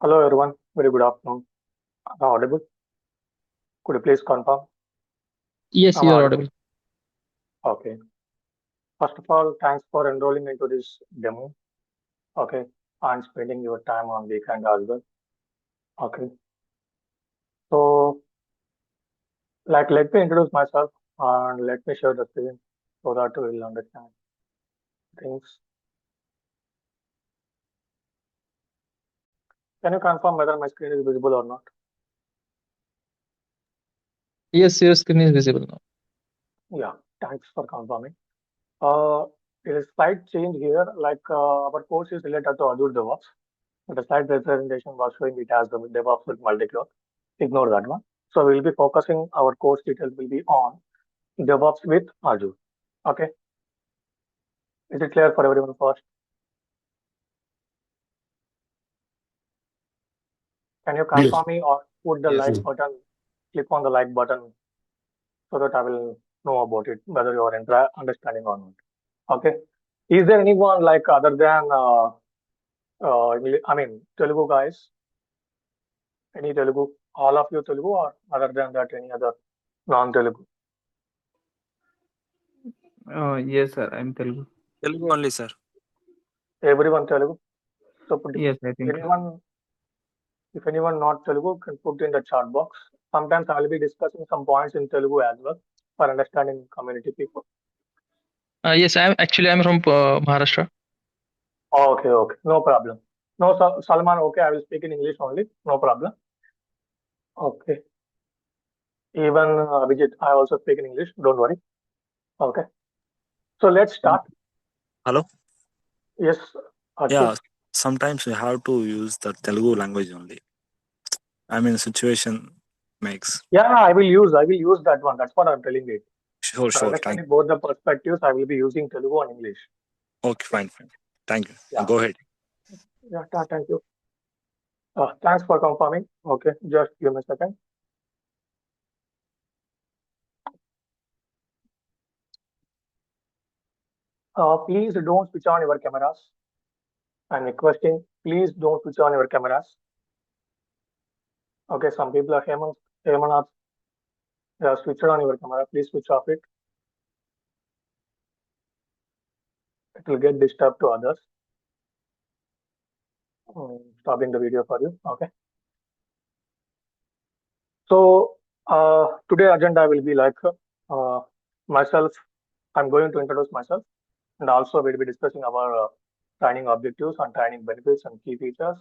Hello everyone, very good afternoon. Am I audible? Could you please confirm? Yes, Am I you are audible? audible. Okay. First of all, thanks for enrolling into this demo. Okay. And spending your time on weekend as well. Okay. So, let me introduce myself and let me share the screen so that we will understand things. Can you confirm whether my screen is visible or not? Yes, your screen is visible now. Yeah. Thanks for confirming. Uh, there is slight change here. Our course is related to Azure DevOps. The slide presentation was showing it as the DevOps with multi-cloud. Ignore that one. So we'll be focusing our course details will be on DevOps with Azure. Okay. Is it clear for everyone first? Can you Yes. confirm me or put the Yes. like button, click on the like button so that I will know about it, whether you are understanding or not. Okay. Is there anyone like other than, Telugu guys? Any Telugu? All of you Telugu or other than that, any other non-Telugu? Yes, sir. I'm Telugu. Telugu only, sir. Everyone Telugu? So Yes, I think. if anyone not Telugu can put in the chat box. Sometimes I will be discussing some points in Telugu as well for understanding community people. Yes, I'm from Maharashtra. Okay, okay, no problem. No, Salman, okay, I will speak in English only, no problem. Okay, even Vijit, I also speak in English, don't worry. Okay, so let's start. Hello? Yes, Yeah, Archit. sometimes we have to use the Telugu language only. I mean, situation makes. Yeah, I will use that one. That's what I'm telling you. Sure, For sure. Thank understanding both the perspectives, I will be using Telugu and English. Okay, fine, fine. Thank you. Yeah, Go ahead. yeah, thank you. Thanks for confirming. Okay, just give me a second. Please don't switch on your cameras. I'm requesting, please don't switch on your cameras. Okay, some people are Hemant, switched on your camera. Please switch off it. It will get disturbed to others. Stopping the video for you. Okay. So today agenda will be like myself. I'm going to introduce myself, and also we'll be discussing our training objectives and training benefits and key features,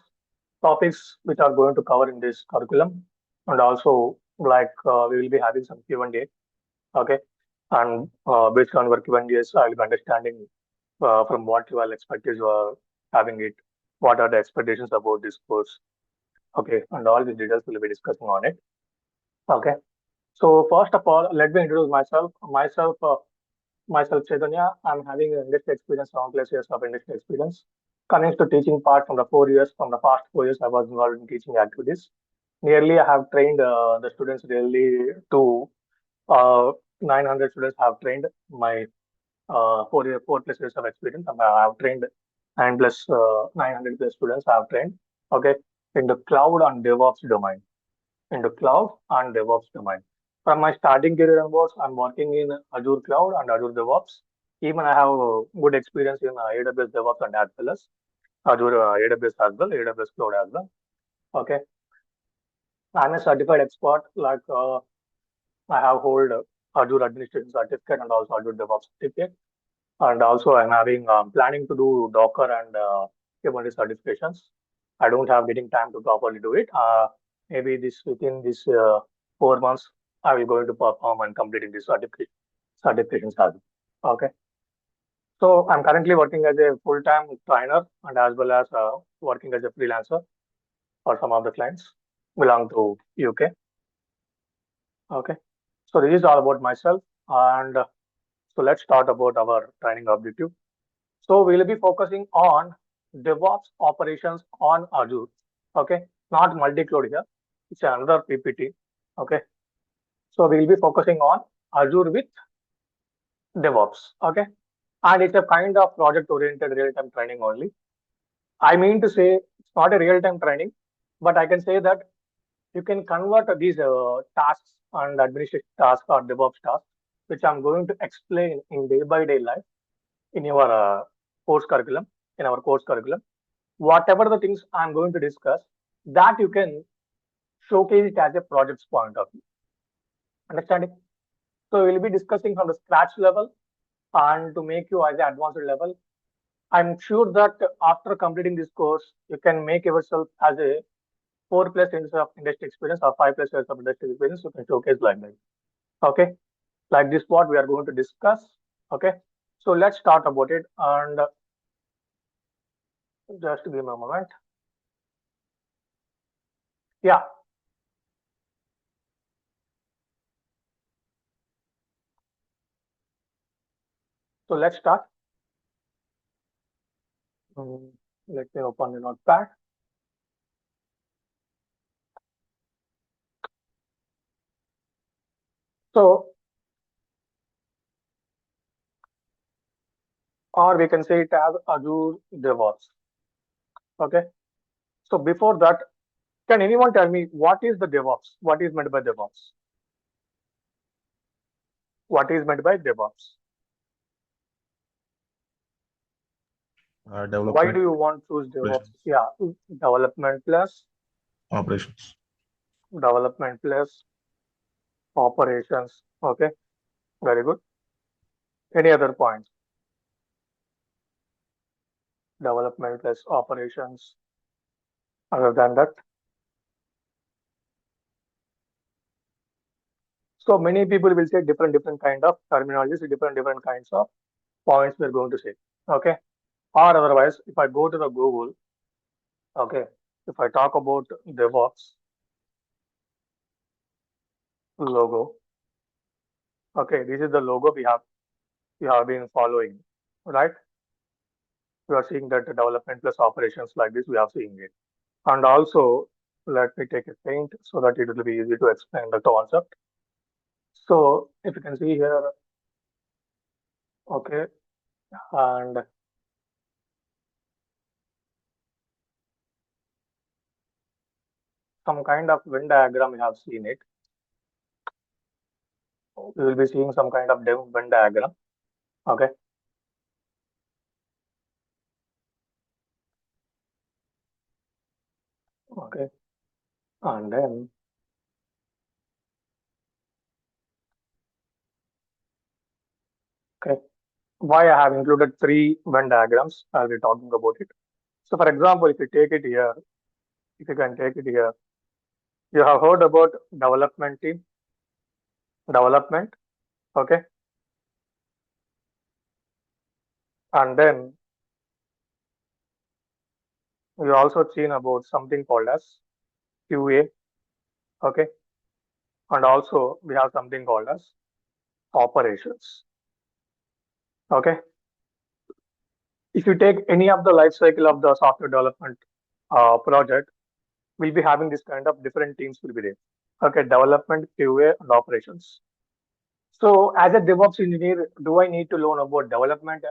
topics which are going to cover in this curriculum, and also we will be having some Q&A. Okay, and based on your Q&As, I'll be understanding from what you all expected you are having it. What are the expectations about this course? Okay, and all the details we'll be discussing on it. Okay. So first of all, let me introduce myself. Myself Chaitanya. I'm having an industry experience, around plus years of industry experience. Coming to teaching part from the 4 years, from the past 4 years, I was involved in teaching activities. Nearly, I have trained the students really to uh, 900 students have trained my 4 plus years of experience. I have trained 900 plus students I have trained. Okay, in the cloud and DevOps domain. In the cloud and DevOps domain. From my starting career onwards, I'm working in Azure Cloud and Azure DevOps. Even I have good experience in AWS DevOps and as well as Azure AWS as well, AWS Cloud as well. Okay, I'm a certified expert. I have hold Azure Administration Certificate and also Azure DevOps Certificate. And also, I'm having planning to do Docker and Kubernetes certifications. I don't have getting time to properly do it. Maybe this within this 4 months, I will going to perform and completing this certifications as well. Okay. So I'm currently working as a full-time trainer and as well as working as a freelancer for some of the clients belong to UK. Okay. So this is all about myself, and so let's start about our training objective. So we'll be focusing on DevOps operations on Azure. Okay, not multi-cloud here. It's another PPT. Okay, so we'll be focusing on Azure with DevOps. Okay, and it's a kind of project-oriented real-time training only. I mean to say it's not a real-time training. but I can say that you can convert these tasks and administrative tasks or DevOps tasks, which I'm going to explain in day by day life in your course curriculum, in our course curriculum. Whatever the things I'm going to discuss, that you can showcase it as a project's point of view. Understanding? So we'll be discussing from the scratch level and to make you as an advanced level. I'm sure that after completing this course, you can make yourself as a 4+ years of industry experience or 5+ years of industry experience. You can showcase like that. Okay. Like this, what we are going to discuss. Okay. So let's start about it, and just give me a moment. Yeah. So let's start. Let me open the notepad. So, or we can say it as Azure DevOps. Okay. So before that, can anyone tell me what is the DevOps? What is meant by DevOps? What is meant by DevOps? Why do Development you want to choose DevOps? operations. Yeah, development plus Operations. development plus operations. Okay, very good. Any other points? Development plus operations. Other than that, so many people will say different kind of terminologies, different kinds of points we're going to say. Okay, or otherwise, if I go to the Google, okay, if I talk about DevOps logo, okay, this is the logo we have been following, right? We are seeing that the development plus operations like this, we are seeing it. And also, let me take a paint so that it will be easy to explain the concept. So if you can see here, okay, and some kind of Venn diagram, we have seen it. We will be seeing some kind of Venn diagram, okay. Okay, and then okay, why I have included 3 Venn diagrams, I'll be talking about it. So for example, if you take it here, if you can take it here, you have heard about development team, development, okay, and then you also seen about something called as QA, okay, and also we have something called as operations, okay. If you take any of the life cycle of the software development project, we'll be having this kind of different teams will be there, okay, development, QA, and operations. So as a DevOps engineer, do I need to learn about development?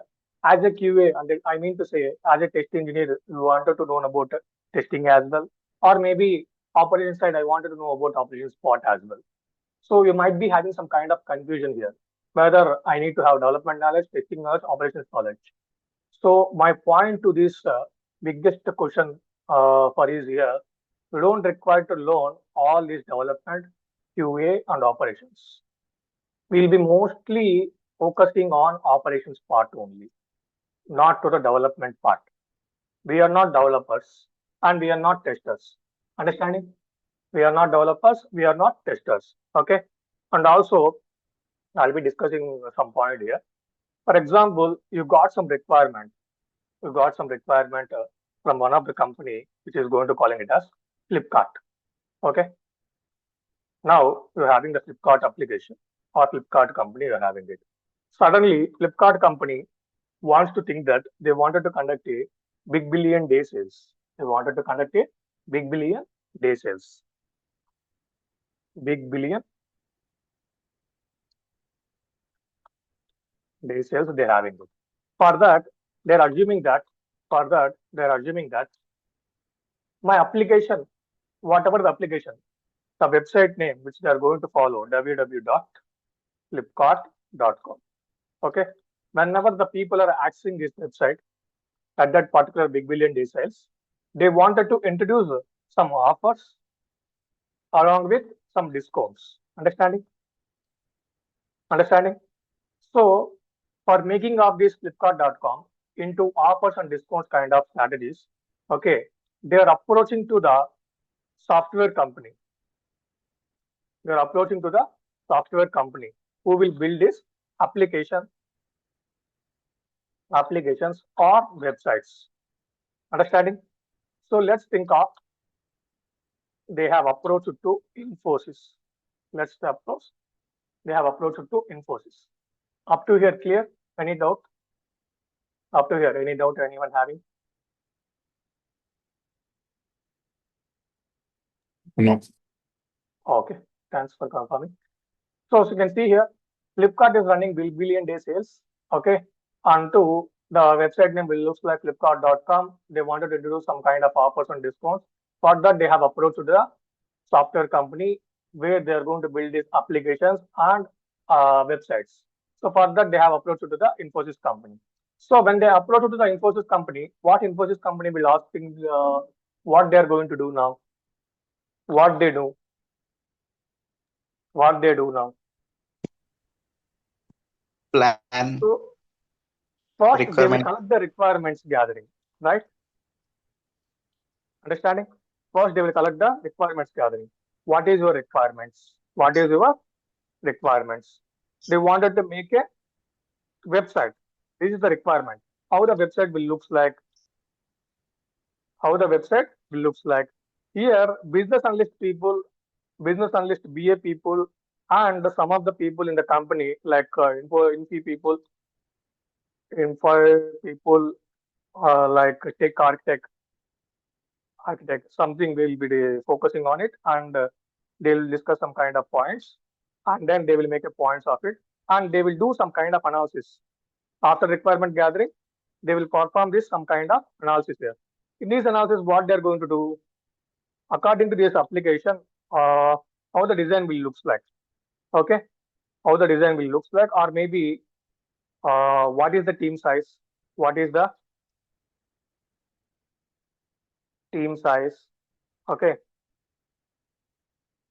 As a QA, and I mean to say, as a test engineer, you wanted to learn about testing as well, or maybe operations side, I wanted to know about operations part as well. So you might be having some kind of confusion here, whether I need to have development knowledge, testing knowledge, operations knowledge. So my point to this biggest question for is here, you don't require to learn all these development, QA, and operations. We'll be mostly focusing on operations part only, not to the development part. We are not developers and we are not testers. Understanding? We are not developers, we are not testers. Okay. And also, I'll be discussing some point here. For example, you got some requirement. You got some requirement from one of the company, which is going to calling it as Flipkart. Okay. Now you're having the Flipkart application or Flipkart company, you're having it. Suddenly, Flipkart company wants to think that they wanted to conduct a big billion day sales. They wanted to conduct a big billion day sales. Big billion day sales they're having it. For that, they're assuming that my application whatever the application, the website name which they are going to follow, www.flipkart.com. Okay. Whenever the people are accessing this website at that particular big billion day sales, they wanted to introduce some offers along with some discounts. Understanding? Understanding? So for making of this Flipkart.com into offers and discounts kind of strategies, okay, they are approaching to the software company. They are approaching to the software company who will build this applications or websites. Understanding? So let's think of they have approached to Infosys. Let's approach. They have approached to Infosys. Up to here, clear? Any doubt? Up to here, any doubt anyone having? No. Okay, thanks for confirming. So as you can see here, Flipkart is running billion day sales. Okay, onto the website name will looks like Flipkart.com. They wanted to do some kind of offers and discounts. For that, they have approached the software company where they are going to build these applications and websites. So for that, they have approached to the Infosys company. So when they approach to the Infosys company, what Infosys company will asking what they are going to do now? What they do? What they do now? Plan So first, they will requirement. collect the requirements gathering, right? Understanding? First, they will collect the requirements gathering. What is your requirements? What is your requirements? They wanted to make a website. This is the requirement. How the website will looks like? How the website will looks like? Here, business analyst people, business analyst BA people, and some of the people in the company like info people like tech architect, something will be focusing on it, and they'll discuss some kind of points, and then they will make a points of it, and they will do some kind of analysis. After requirement gathering, they will perform this some kind of analysis here. In this analysis, what they're going to do, according to this application, how the design will looks like. Okay, how the design will looks like, or maybe what is the team size? What is the team size? Okay,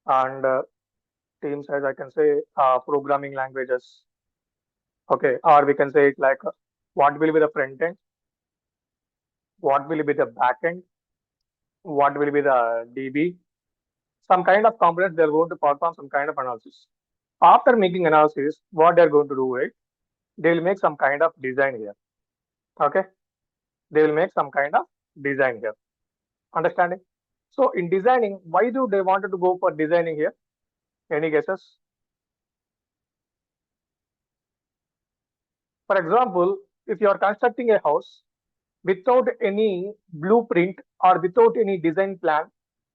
and team size, I can say programming languages. Okay, or we can say it like what will be the front end, what will be the back end, what will be the DB, some kind of components they're going to perform some kind of analysis. After making analysis, what they're going to do is they will make some kind of design here. Okay, they will make some kind of design here. Understanding? So in designing, why do they wanted to go for designing here? Any guesses? For example, if you are constructing a house without any blueprint or without any design plan,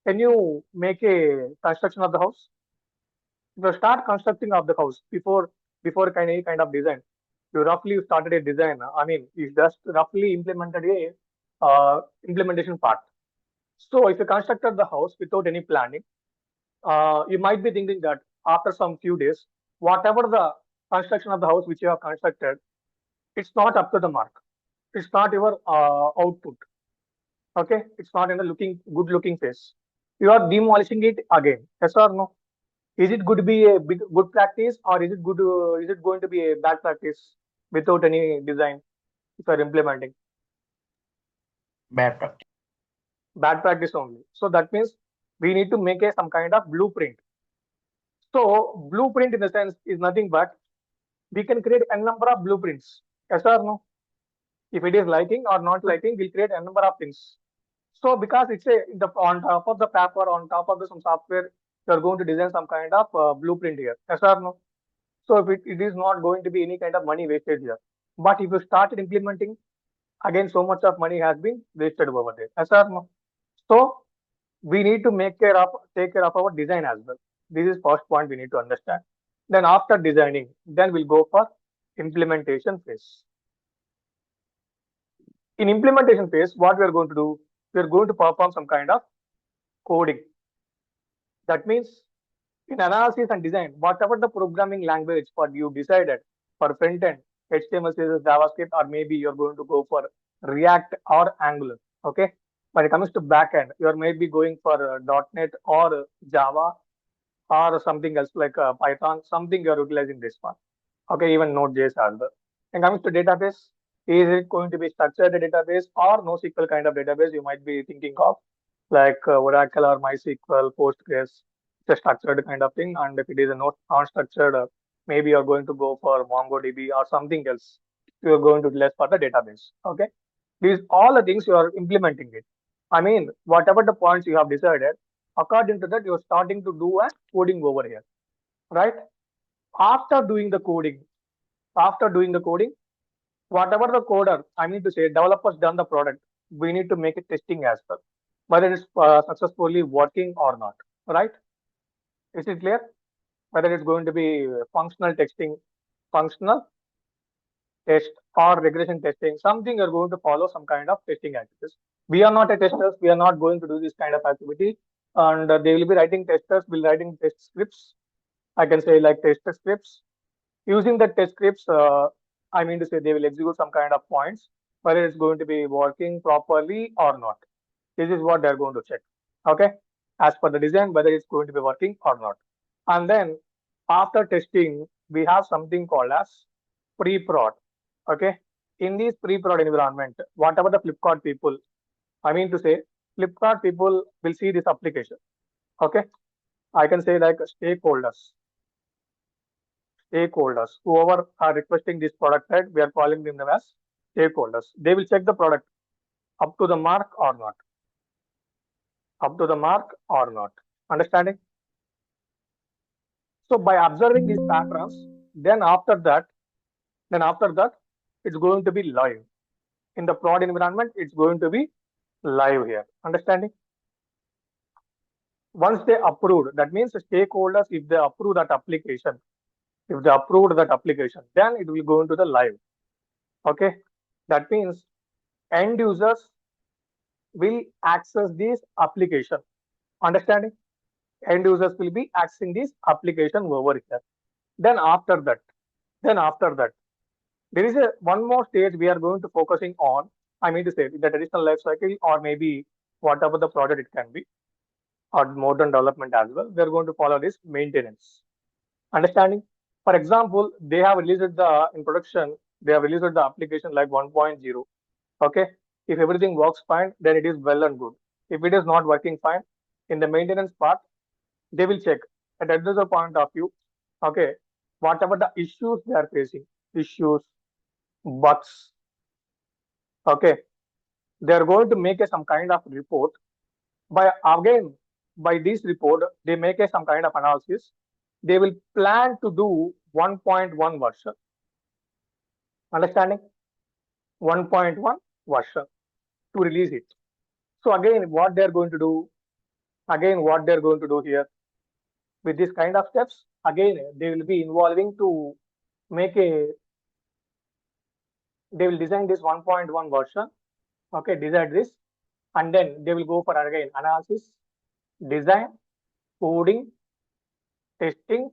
can you make a construction of the house? If you start constructing of the house before any kind of design, you roughly started a design. I mean, you just roughly implemented a implementation part. So if you constructed the house without any planning, you might be thinking that after some few days, whatever the construction of the house which you have constructed, it's not up to the mark. It's not your output. Okay, it's not in the good looking phase. You are demolishing it again. Yes or no? Is it good to be a good practice, or is it good? Is it going to be a bad practice without any design if you are implementing? Bad practice. Bad practice only. So that means we need to make some kind of blueprint. So blueprint in the sense is nothing but we can create a number of blueprints. Yes or no? If it is liking or not liking, we'll create a number of things. So because it's on top of the paper, on top of some software, you're going to design some kind of blueprint here. Yes or no? So if it is not going to be any kind of money wasted here. But if you started implementing, again, so much of money has been wasted over there. Yes or no? So we need to take care of our design as well. This is first point we need to understand. Then after designing, then we'll go for implementation phase. In implementation phase, what we are going to do, we are going to perform some kind of coding. That means in analysis and design, whatever the programming language for you decided for front end, HTML, CSS, JavaScript, or maybe you're going to go for React or Angular. Okay. When it comes to backend, you're maybe going for .NET or Java or something else like Python, something you're utilizing this one. Okay, even Node.js as well. And coming to database, is it going to be structured database or NoSQL kind of database you might be thinking of, like Oracle or MySQL, Postgres, it's a structured kind of thing. And if it is a not non-structured, maybe you're going to go for MongoDB or something else. You're going to utilize for the database. Okay, these all the things you are implementing it. I mean, whatever the points you have decided, according to that, you're starting to do a coding over here, right? After doing the coding, whatever the coder, I mean to say, developers done the product, we need to make it testing as well, whether it's successfully working or not, right? Is it clear? Whether it's going to be functional testing, functional test or regression testing, something you're going to follow some kind of testing activities. We are not a testers. We are not going to do this kind of activity. And they will be writing testers, will writing test scripts. I can say like test scripts. Using the test scripts, I mean to say they will execute some kind of points, whether it's going to be working properly or not. This is what they're going to check. Okay. As per the design, whether it's going to be working or not. And then after testing, we have something called as pre-prod. Okay. In this pre-prod environment, whatever the Flipkart people, I mean to say, Flipkart people will see this application. Okay. I can say like stakeholders, whoever are requesting this product, right? We are calling them as stakeholders. They will check the product up to the mark or not. Understanding? So by observing these patterns, then after that, it's going to be live. In the prod environment, it's going to be live here. Understanding? Once they approved, that means the stakeholders, if they approve that application, then it will go into the live. Okay. That means end users will access this application. Understanding? End users will be accessing this application over here. Then after that, there is one more stage we are going to focusing on. I mean to say the traditional life cycle or maybe whatever the project it can be, or modern development as well. We are going to follow this maintenance. Understanding? For example, they have released in production, they have released the application like 1.0. Okay. If everything works fine, then it is well and good. If it is not working fine, in the maintenance part, they will check at another point of view. Okay. Whatever the issues they are facing, bugs. Okay. They are going to make some kind of report. By this report, they make some kind of analysis. They will plan to do 1.1 version. Understanding? 1.1 version to release it. So again, what they're going to do here with this kind of steps, again, they will be involving to they will design this 1.1 version. Okay, decide this, and then they will go for again analysis, design, coding, testing,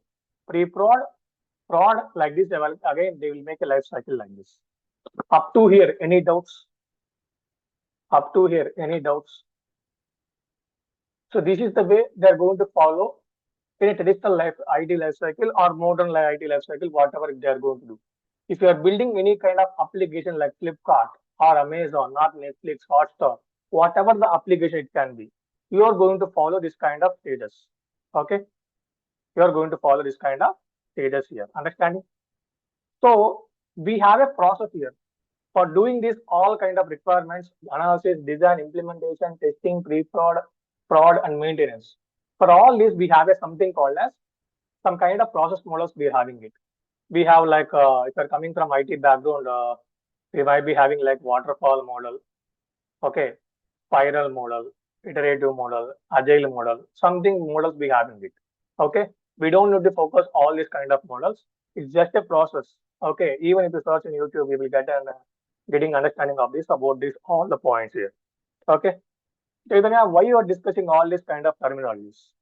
pre-prod, prod, like this. Again, they will make a life cycle like this. Up to here, any doubts? So this is the way they're going to follow in a traditional IT life cycle or modern IT life cycle, whatever they are going to do. If you are building any kind of application like Flipkart or Amazon or Netflix, Hotstar, whatever the application it can be, you are going to follow this kind of status. Okay. You are going to follow this kind of status here. Understanding? So we have a process here for doing this all kind of requirements, analysis, design, implementation, testing, pre-prod, prod, and maintenance. For all this, we have something called as some kind of process models we are having it. We have like, if you're coming from IT background, we might be having like waterfall model, okay, spiral model, iterative model, agile model, something models we have in it. Okay. We don't need to focus all these kind of models. It's just a process. Okay. Even if you search in YouTube, we will get getting understanding of this about this all the points here. Okay. Chaitanya, why you are discussing all this kind of terminologies?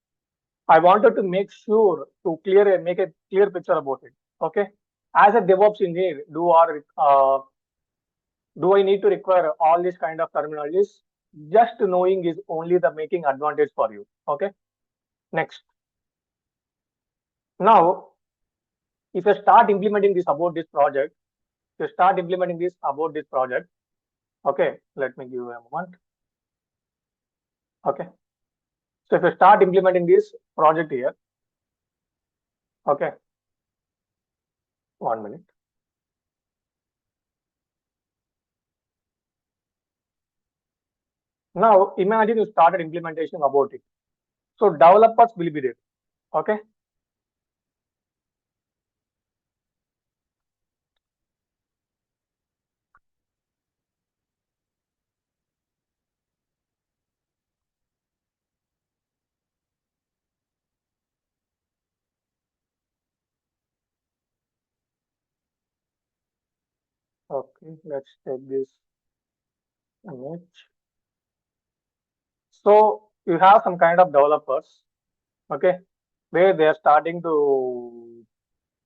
I wanted to make sure to make a clear picture about it. Okay. As a DevOps engineer, do I need to require all these kind of terminologies? Just knowing is only the making advantage for you. Okay. Next. Now, if you start implementing this about this project, okay, let me give you a moment. Okay. So if you start implementing this project here, okay, 1 minute. Now imagine you started implementation about it. So developers will be there. Okay. Okay, let's take this image. So you have some kind of developers, okay, where they are starting to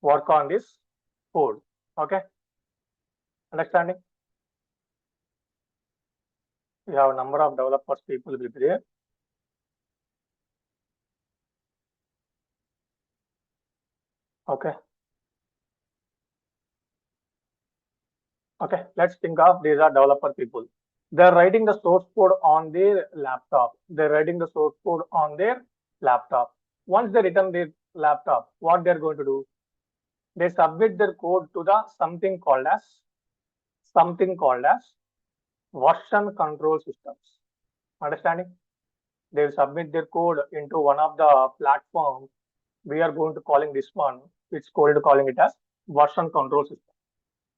work on this code. Okay. Understanding? You have a number of developers, people will be there. Okay. Okay, let's think of these are developer people. They're writing the source code on their laptop. Once they return their laptop, what they're going to do? They submit their code to the something called as version control systems. Understanding? They'll submit their code into one of the platforms. We are going to calling this one, it's called calling it as version control system.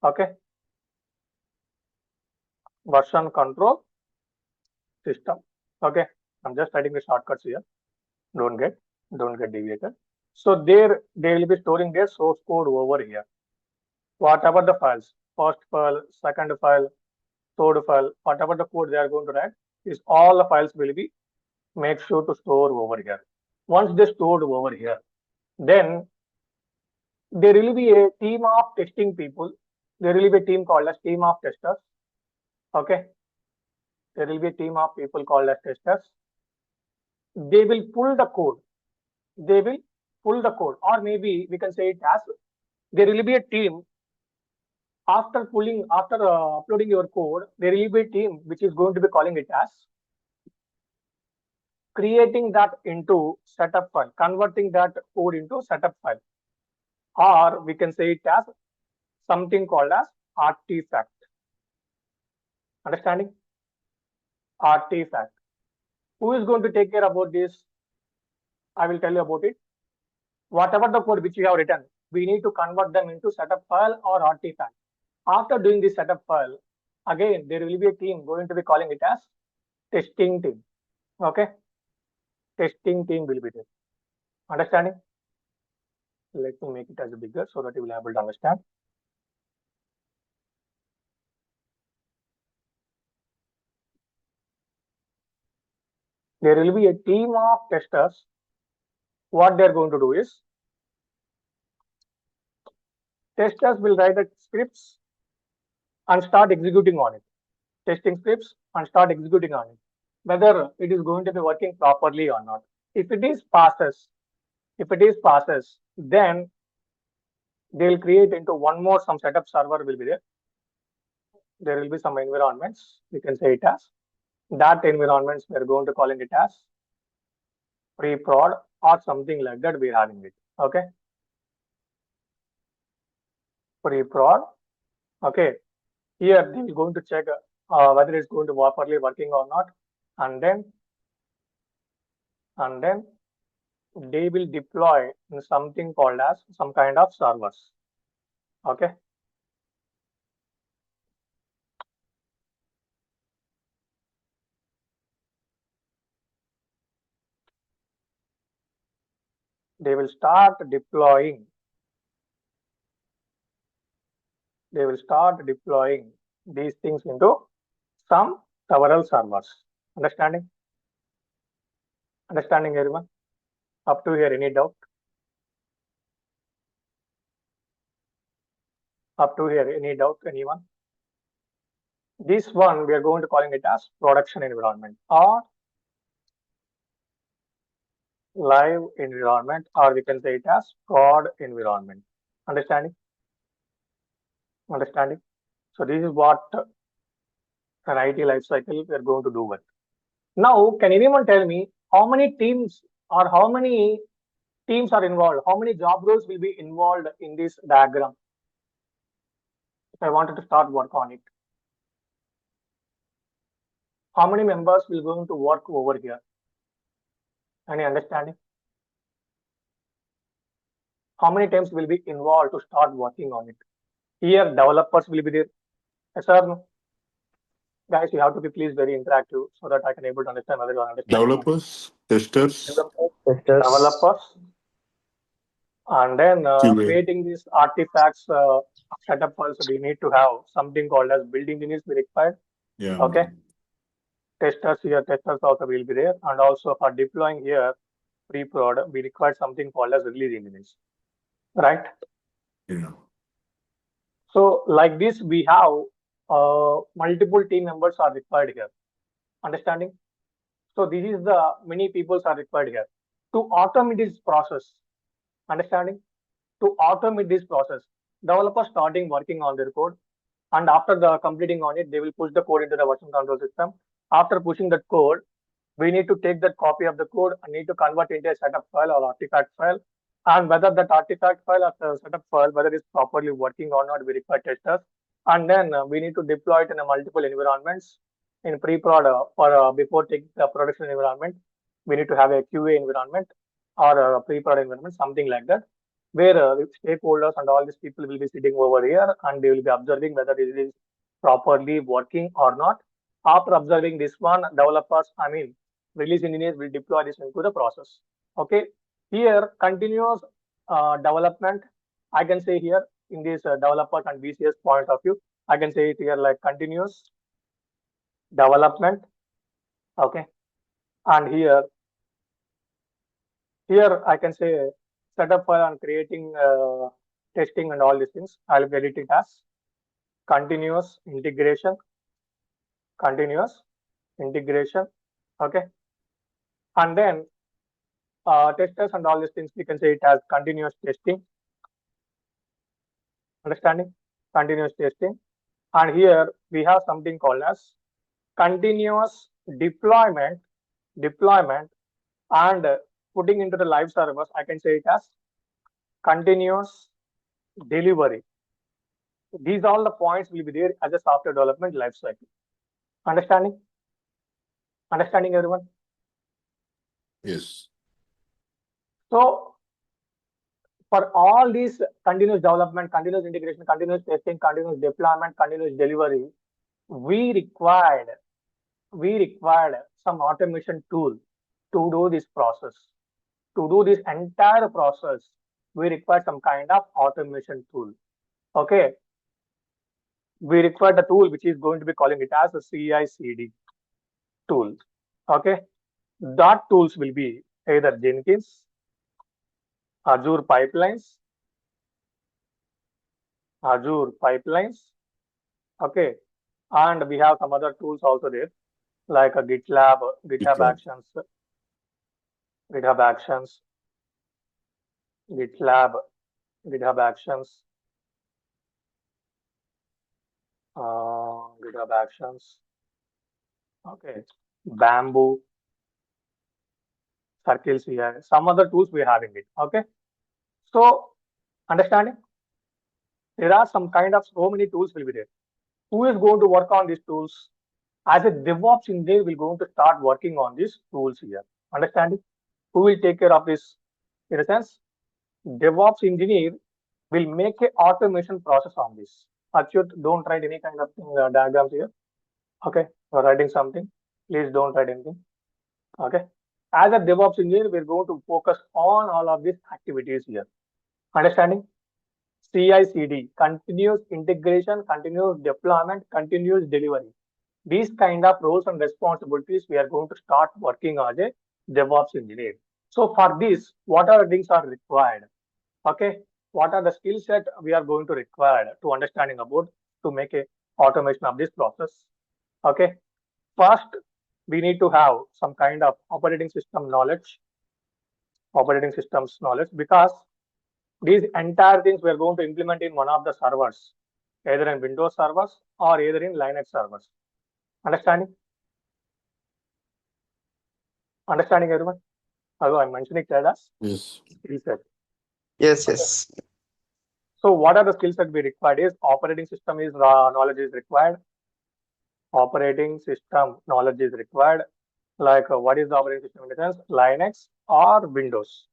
Okay. Version control system. Okay. I'm just writing the shortcuts here. Don't get deviated. So there they will be storing their source code over here. Whatever the files, first file, second file, third file, whatever the code they are going to write, is all the files will be make sure to store over here. Once they stored over here, then there will be a team of testing people. There will be a team called as team of testers. Okay. There will be a team of people called as testers. They will pull the code. Or maybe we can say it as there will be a team after uploading your code. There will be a team which is going to be calling it as creating that into setup file, converting that code into setup file, or we can say it as something called as artifact. Understanding? Artifact. Who is going to take care about this? I will tell you about it. Whatever the code which you have written, we need to convert them into setup file or artifact. After doing this setup file, again, there will be a team going to be calling it as testing team. Okay. Testing team will be there. Understanding? Let me make it as bigger so that you will be able to understand. There will be a team of testers. What they're going to do is testers will write the scripts and start executing on it. Testing scripts and start executing on it, whether it is going to be working properly or not. If it is passes, then they'll create into one more some setup server will be there. There will be some environments. We can say it as that environments. We're going to calling it as pre-prod or something like that. We're having it. Okay. Pre-prod. Okay. Here they will going to check whether it's going to properly working or not, and then they will deploy in something called as some kind of servers. Okay. They will start deploying. These things into some several servers. Understanding? Understanding, everyone? Up to here, any doubt? Up to here, any doubt, anyone? This one, we are going to calling it as production environment or live environment, or we can say it as prod environment. Understanding? Understanding? So this is what an IT lifecycle we are going to do with. Now, can anyone tell me how many teams or how many teams are involved? How many job roles will be involved in this diagram? If I wanted to start work on it, how many members will going to work over here? Any understanding? How many teams will be involved to start working on it? Here, developers will be there. Yes or no? Guys, you have to be please very interactive so that I can able to understand whether you are understanding. Developers, testers, Developers, and then QA. creating these artifacts, setup files, we need to have something called as build engineers be required. Yeah. Okay. Testers here, testers also will be there, and also for deploying here pre-prod, we require something called as release engineers, right? Yeah. So like this, we have multiple team members are required here. Understanding? So this is the many peoples are required here to automate this process. Understanding? To automate this process, developers starting working on their code, and after the completing on it, they will push the code into the version control system. After pushing that code, we need to take that copy of the code and need to convert into a setup file or artifact file. And whether that artifact file or the setup file, whether it's properly working or not, we require testers. And then we need to deploy it in a multiple environments in pre-prod or before taking the production environment. We need to have a QA environment or a pre-prod environment, something like that, where stakeholders and all these people will be sitting over here and they will be observing whether it is properly working or not. After observing this one, developers, release engineers will deploy this into the process. Okay. Here, continuous development, I can say here in this developer and VCS point of view, I can say it here like continuous development. Okay. And here I can say setup file and creating testing and all these things. I'll get it as continuous integration. Okay. And then testers and all these things, we can say it as continuous testing. Understanding? Continuous testing. And here we have something called as continuous deployment and putting into the live servers, I can say it as continuous delivery. These all the points will be there as a software development lifecycle. Understanding? Understanding, everyone? Yes. So for all these continuous development, continuous integration, continuous testing, continuous deployment, continuous delivery, we required some automation tool to do this process. To do this entire process, we require some kind of automation tool. Okay. We require the tool which is going to be calling it as a CI/CD tool. Okay. That tools will be either Jenkins, Azure Pipelines. Okay. And we have some other tools also there, like a GitLab, GitHub Actions, GitHub Actions. Okay. Bamboo, Circles here. Some other tools we are having it. Okay. So understanding? There are some kind of so many tools will be there. Who is going to work on these tools? As a DevOps engineer, we're going to start working on these tools here. Understanding? Who will take care of this? In a sense, DevOps engineer will make a automation process on this. Achyut, don't write any kind of diagrams here. Okay, you're writing something. Please don't write anything. Okay. As a DevOps engineer, we're going to focus on all of these activities here. Understanding? CI/CD, continuous integration, continuous deployment, continuous delivery. These kind of roles and responsibilities we are going to start working as a DevOps engineer. So for this, what are the things are required? Okay, what are the skill set we are going to require to understanding about to make a automation of this process? Okay, first we need to have some kind of operating systems knowledge, because these entire things we are going to implement in one of the servers, either in Windows servers or either in Linux servers. Understanding? Understanding, everyone? Although I'm mentioning as Yes. skill set. Yes, Okay. yes. So what are the skills that we required is operating system is knowledge is required. Operating system knowledge is required. Like what is the operating system in the sense? Linux or Windows.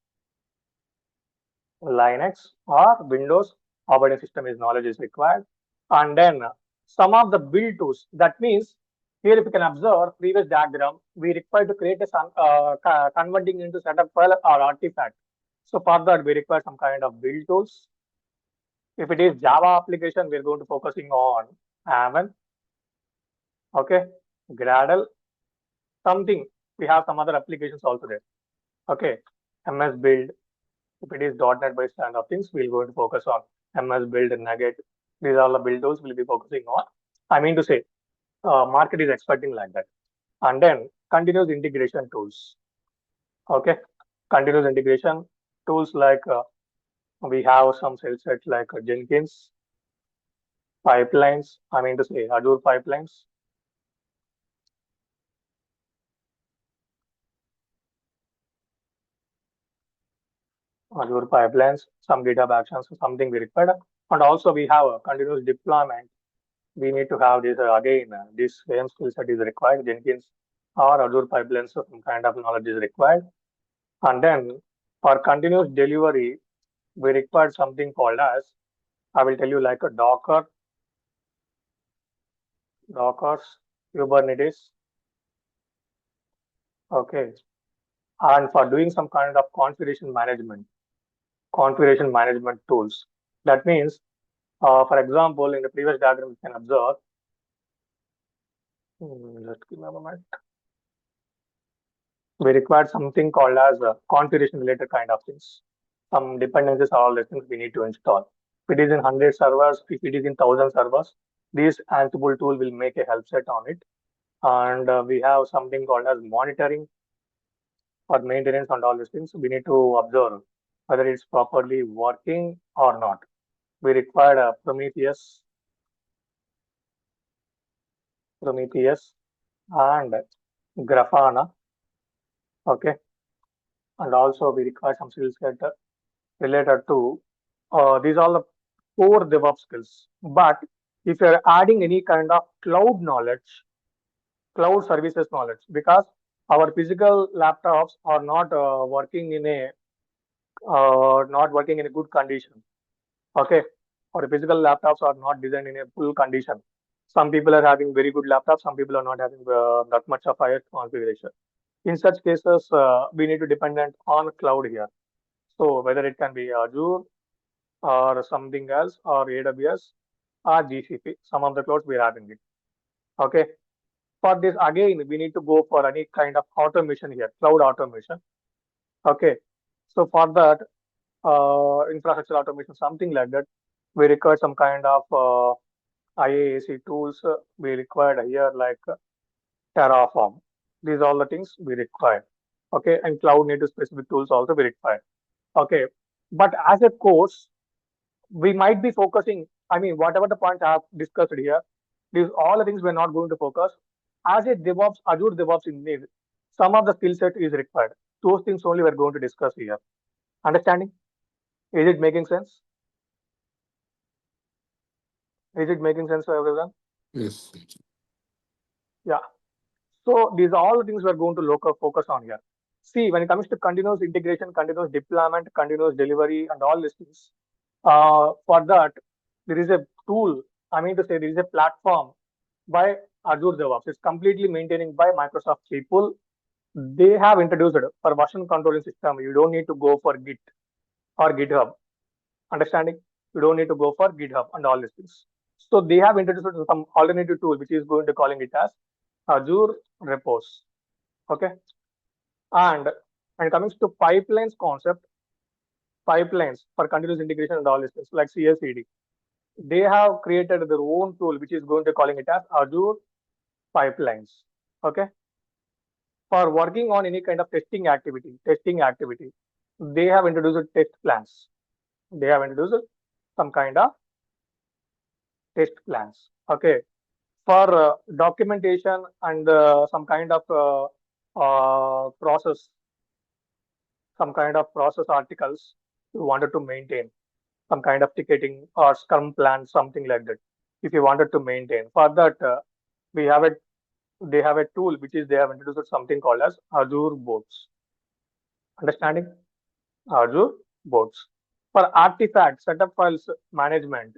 Linux or Windows operating system is knowledge is required. And then some of the build tools. That means here if you can observe previous diagram, we require to create a converting into setup file or artifact. So for that we require some kind of build tools. If it is Java application, we're going to focusing on YAML, okay, Gradle, something. We have some other applications also there. Okay, MS Build. If it is .NET based kind of things, we're going to focus on MS Build and Nugget. These are all the build tools we'll be focusing on. I mean to say, market is expecting like that. And then continuous integration tools. Okay, continuous integration tools like we have some cell sets like Jenkins, pipelines. I mean to say Azure Pipelines. Azure Pipelines, some GitHub Actions, something we required. And also we have a continuous deployment. We need to have this again, this same skill set is required. Jenkins or Azure Pipelines, so some kind of knowledge is required. And then for continuous delivery, we require something called as, I will tell you like a Docker, Kubernetes. Okay. And for doing some kind of configuration management tools. That means, for example, in the previous diagram, you can observe, just give me a moment. We require something called as configuration related kind of things. Some dependencies are all the things we need to install. If it is in 100 servers, if it is in 1000 servers, this Ansible tool will make a help set on it. And we have something called as monitoring or maintenance and all these things. We need to observe whether it's properly working or not. We require a Prometheus and Grafana. Okay. And also we require some skills set related to these are the core DevOps skills. But if you're adding any kind of cloud knowledge, cloud services knowledge, because our physical laptops are not working in a good condition. Okay, our physical laptops are not designed in a full condition. Some people are having very good laptops, some people are not having that much of higher configuration. In such cases, we need to dependent on cloud here. So whether it can be Azure or something else or AWS or GCP, some of the clouds we are having it. Okay. For this, again, we need to go for any kind of automation here, cloud automation. Okay. So for that, infrastructure automation, something like that, we require some kind of IaaC tools. We required here like Terraform. These are all the things we require. Okay. And cloud native specific tools also we require. Okay. But as a course, we might be focusing, I mean, whatever the points I have discussed here, these all the things we're not going to focus. As a DevOps, Azure DevOps engineer, some of the skill set is required. Those things only we're going to discuss here. Understanding? Is it making sense? Is it making sense for everyone? Yes. Yeah. So these are all the things we're going to focus on here. See, when it comes to continuous integration, continuous deployment, continuous delivery, and all these things, for that, there is a tool, I mean to say, there is a platform by Azure DevOps. It's completely maintaining by Microsoft people. They have introduced it for version controlling system. You don't need to go for Git or GitHub. Understanding? You don't need to go for GitHub and all these things. So they have introduced some alternative tool, which is going to calling it as Azure Repos. Okay. And And coming to pipelines concept, pipelines for continuous integration and all these things like CI/CD. They have created their own tool, which is going to calling it as Azure Pipelines. Okay. For working on any kind of testing activity, they have introduced test plans. They have introduced some kind of test plans. Okay. For documentation and some kind of process, articles you wanted to maintain, some kind of ticketing or Scrum plan, something like that. If you wanted to maintain, for that we have a they have a tool which is they have introduced something called as Azure Boards. Understanding? Azure Boards. For artifact setup files management,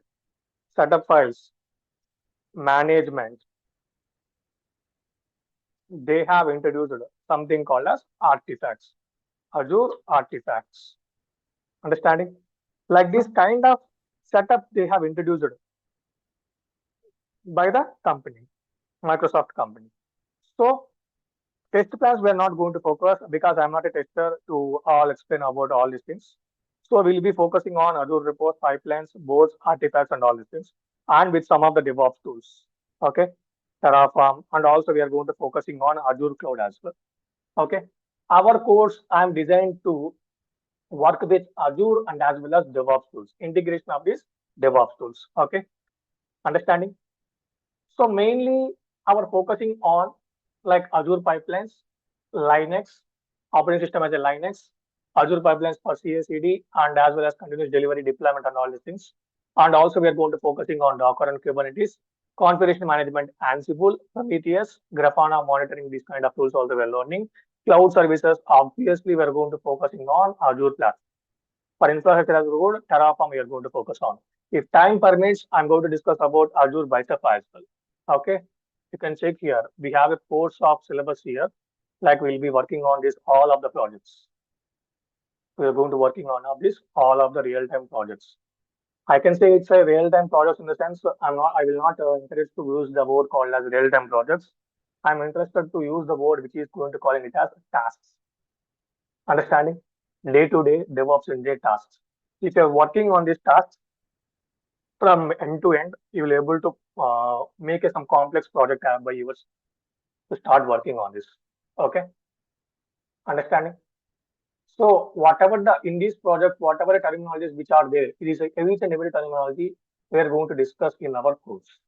they have introduced something called as artifacts, Azure artifacts. Understanding? Like this kind of setup they have introduced by the company, Microsoft company. So test plans we are not going to focus because I'm not a tester to all explain about all these things. So we'll be focusing on Azure Repos, pipelines, boards, artifacts, and all these things, and with some of the DevOps tools. Okay, Terraform, and also we are going to focusing on Azure Cloud as well. Okay, our course I'm designed to work with Azure and as well as DevOps tools, integration of these DevOps tools. Okay, understanding? So mainly our focusing on like Azure Pipelines, Linux, operating system as a Linux, Azure Pipelines for CI/CD, and as well as continuous delivery deployment and all these things. And also we are going to focusing on Docker and Kubernetes, configuration management, Ansible, Prometheus, Grafana monitoring, these kind of tools also we are learning. Cloud services, obviously we are going to focusing on Azure platform. For infrastructure as code, Terraform we are going to focus on. If time permits, I'm going to discuss about Azure Bicep as well. Okay, you can check here. We have a course of syllabus here. Like we'll be working on this all of the projects. We are going to working on all of the real-time projects. I can say it's a real-time project in the sense I will not encourage to use the word called as real-time projects. I'm interested to use the word which is going to calling it as tasks. Understanding? Day-to-day DevOps in day tasks. If you're working on these tasks from end to end, you will able to make some complex project by yours to start working on this. Okay, understanding? So whatever in this project, whatever terminologies which are there, it is each and every terminology we are going to discuss in our course.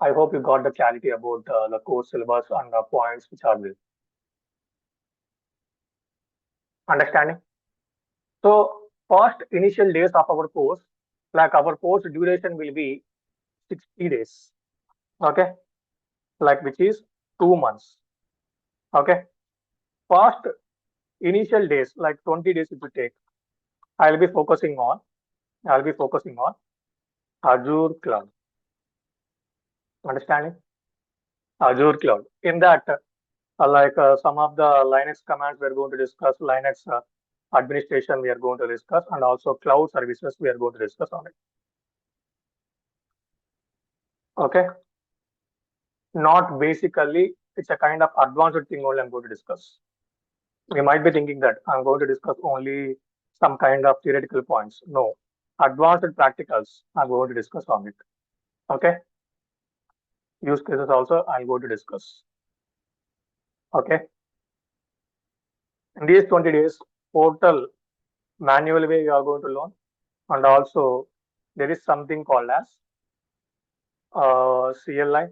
I hope you got the clarity about the course syllabus and the points which are there. Understanding? So first initial days of our course, like our course duration will be 60 days. Okay, like which is 2 months. Okay, first initial days, like 20 days if you take, I'll be focusing on Azure Cloud. Understanding? Azure Cloud. In that, some of the Linux commands we are going to discuss, Linux administration we are going to discuss, and also cloud services we are going to discuss on it. Okay. Not basically, it's a kind of advanced thing only I'm going to discuss. You might be thinking that I'm going to discuss only some kind of theoretical points. No, advanced practicals I'm going to discuss on it. Okay. Use cases also I'm going to discuss. Okay. In these 20 days, portal manual way you are going to learn, and also there is something called as CLI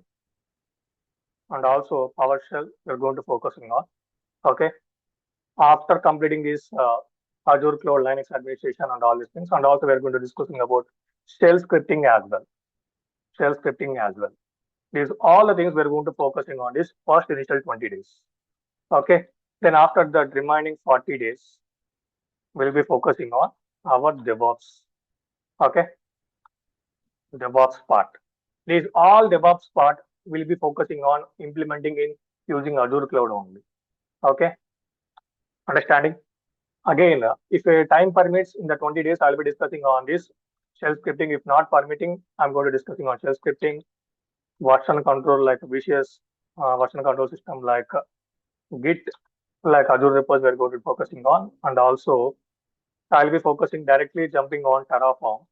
and also PowerShell we're going to focusing on. Okay. After completing this Azure Cloud Linux administration and all these things, and also we're going to discussing about shell scripting as well. These all the things we're going to focusing on this first initial 20 days. Okay. Then after that remaining 40 days, we'll be focusing on our DevOps. Okay. DevOps part. These all DevOps part will be focusing on implementing in using Azure Cloud only. Okay. Understanding? Again, if time permits in the 20 days, I'll be discussing on this shell scripting. If not permitting, I'm going to discussing on shell scripting, version control like vicious version control system like Git like Azure Repos we're going to be focusing on, and also I'll be focusing directly jumping on Terraform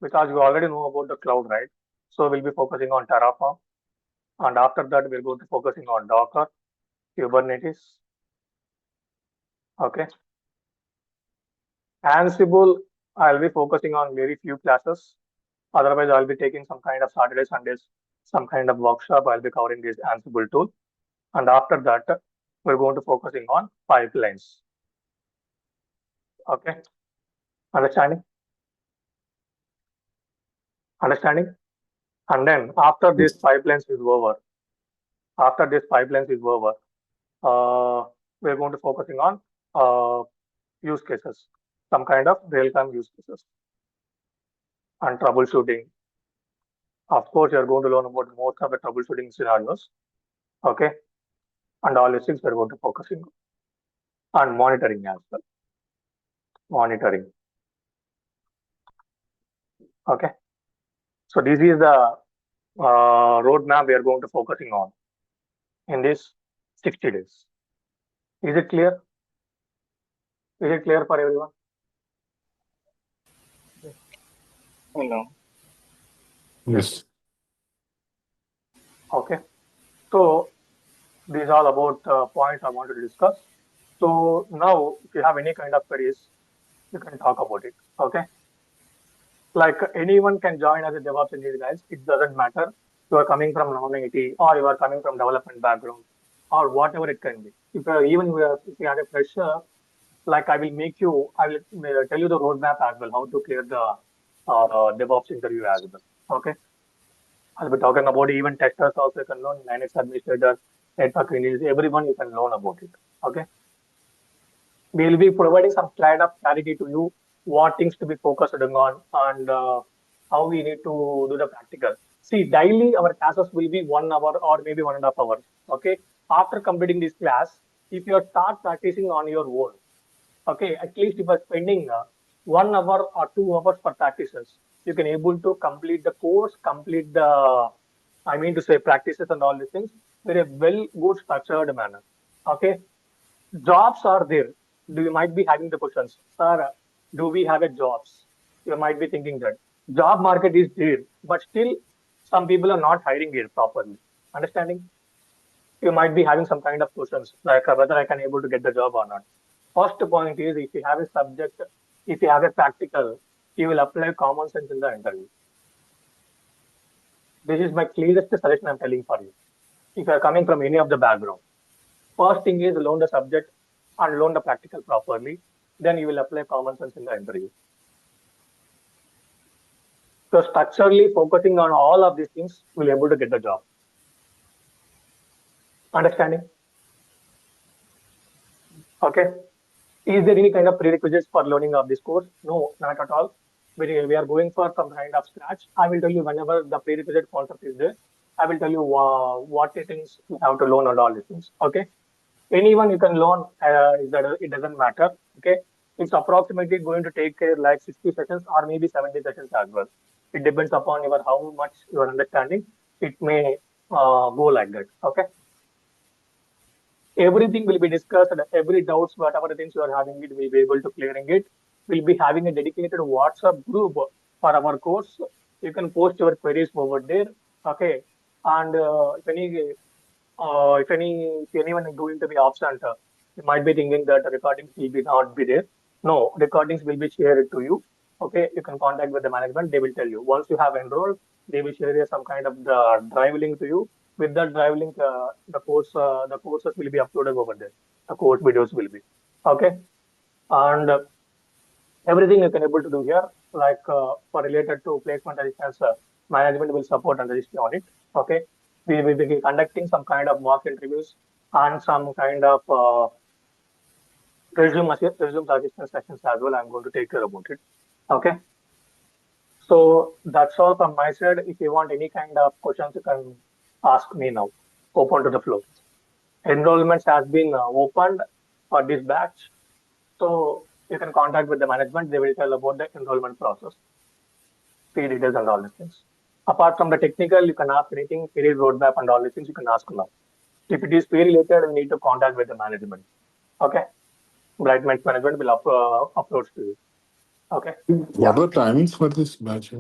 because you already know about the cloud, right? So we'll be focusing on Terraform, and after that we're going to focusing on Docker, Kubernetes, okay. Ansible, I'll be focusing on very few classes. Otherwise, I'll be taking some kind of Saturday, Sundays, some kind of workshop. I'll be covering this Ansible tool. And after that, we're going to focusing on pipelines. Okay. Understanding? Understanding? And then after this pipelines is over, we're going to focusing on use cases, some kind of real-time use cases and troubleshooting. Of course, you're going to learn about most of the troubleshooting scenarios. Okay. And all these things we're going to focusing on. And monitoring as well. Monitoring. Okay. So this is the roadmap we are going to focusing on in this 60 days. Is it clear? Is it clear for everyone? No. Yes. Okay. So these are all about points I wanted to discuss. So now, if you have any kind of queries, you can talk about it. Okay. Like anyone can join as a DevOps engineer, guys. It doesn't matter. You are coming from non-IT or you are coming from development background or whatever it can be. If you are a fresher, like I will tell you the roadmap as well, how to clear the DevOps interview as well. Okay. I'll be talking about even testers also you can learn, Linux administrators, network engineers, everyone you can learn about it. Okay. We'll be providing some slide of clarity to you, what things to be focused on and how we need to do the practical. See, daily our classes will be 1 hour or maybe 1.5 hours. Okay. After completing this class, if you start practicing on your own, okay, at least if you are spending 1 hour or 2 hours for practices, you can able to complete the course, complete the, I mean to say practices and all these things, very well good structured manner. Okay. Jobs are there. You might be having the questions, sir, do we have a jobs? You might be thinking that job market is there, but still some people are not hiring it properly. Understanding? You might be having some kind of questions like whether I can able to get the job or not. First point is if you have a subject, if you have a practical, you will apply common sense in the interview. This is my clearest suggestion I'm telling for you. If you are coming from any of the background, first thing is learn the subject and learn the practical properly. Then you will apply common sense in the interview. So structurally focusing on all of these things, will be able to get the job. Understanding? Okay. Is there any kind of prerequisites for learning of this course? No, not at all. We are going for some kind of scratch. I will tell you whenever the prerequisite concept is there. I will tell you what things you have to learn and all these things. Okay. Anyone you can learn, it doesn't matter. Okay. It's approximately going to take like 60 sessions or maybe 70 sessions as well. It depends upon how much you are understanding. It may go like that. Okay. Everything will be discussed and every doubts, whatever the things you are having, it will be able to clearing it. We'll be having a dedicated WhatsApp group for our course. You can post your queries over there. Okay. And if anyone is going to be absent, you might be thinking that the recordings will be not be there. No, recordings will be shared to you. Okay, you can contact with the management. They will tell you once you have enrolled, they will share some kind of the drive link to you. With that drive link, the courses will be uploaded over there. The course videos will be okay, and everything you can able to do here, like for related to placement assistance, management will support and register on it. Okay, we will be conducting some kind of mock interviews and some kind of resume assistance sessions as well. I'm going to take care about it. Okay. So that's all from my side. If you want any kind of questions, you can ask me now. Open to the floor. Enrollments has been opened for this batch. So you can contact with the management. They will tell about the enrollment process, fee details and all these things. Apart from the technical, you can ask anything, career roadmap and all these things you can ask now. If it is pay related, we need to contact with the management. Okay. Brightman's management will approach to you. Okay. What are the timings for this batch?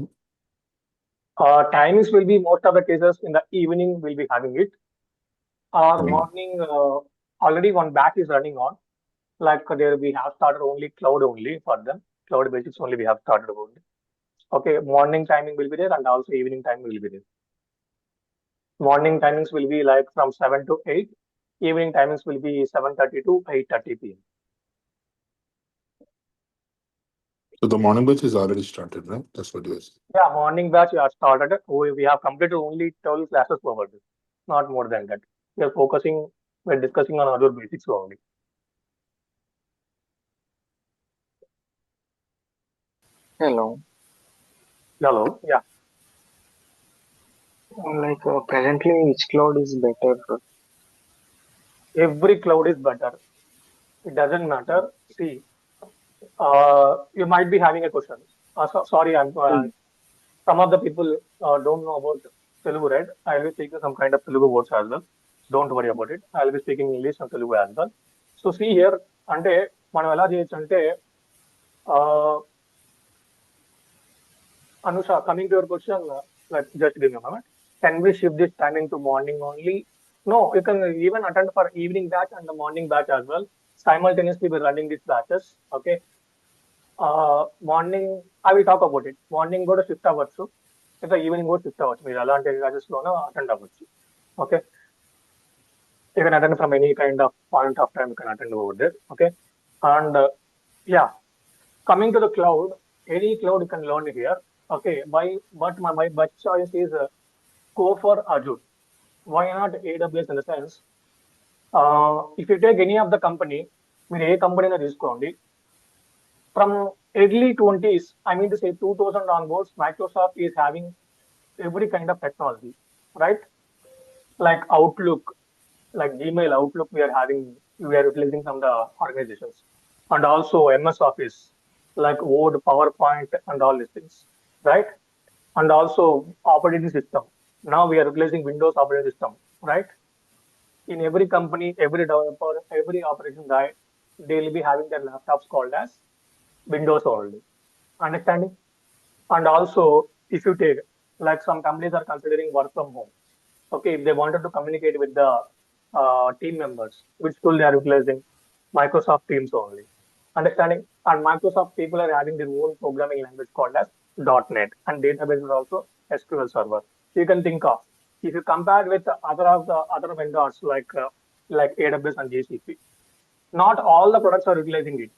Timings will be most of the cases in the evening we'll be having it. Or Hmm. morning, already one batch is running on. Like there we have started only cloud only for them. Cloud basics only we have started only. Okay, morning timing will be there and also evening timing will be there. Morning timings will be like from 7 to 8. Evening timings will be 7:30 to 8:30 p.m. So the morning batch is already started, right? That's what you said. Yeah, morning batch we have started. We have completed only 12 classes over this, not more than that. We're discussing on Azure basics only. Hello. Hello, yeah. Presently, which cloud is better? Every cloud is better. It doesn't matter. See, you might be having a question. Sorry, some of the people don't know about Telugu, right? I will be speaking some kind of Telugu words as well. Don't worry about it. I will be speaking English and Telugu as well. So see here, అంటే మనం ఎలా చేయొచ్చు అంటే Anusha, coming to your question, just give me a moment. Can we shift this timing to morning only? No, you can even attend for evening batch and the morning batch as well. Simultaneously, we're running these batches. Okay. Morning, I will talk about it. Morning కూడా shift అవ్వచ్చు ఇంకా evening కూడా shift అవ్వచ్చు మీరు అలాంటి క్లాసెస్లోనే attend అవ్వచ్చు okay you can attend from any kind of point of time you can attend over there okay and yeah coming to the cloud any cloud you can learn here okay but my best choice is go for Azure why not AWS in the sense if you take any of the company మీరు ఏ company తీసుకోండి from early 20s, I mean to say 2000 onwards, Microsoft is having every kind of technology, right? Like Outlook, like Gmail, Outlook, we are utilizing from the organizations. And also MS Office, like Word, PowerPoint, and all these things, right? And also operating system. Now we are utilizing Windows operating system, right? In every company, every developer, every operation guy, they will be having their laptops called as Windows only. Understanding? And also, if you take, like some companies are considering work from home. Okay, if they wanted to communicate with the team members, which tool they are utilizing? Microsoft Teams only. Understanding? And Microsoft people are having their own programming language called as .NET, and database is also SQL Server. You can think of, if you compare with the other vendors like AWS and GCP, not all the products are utilizing it.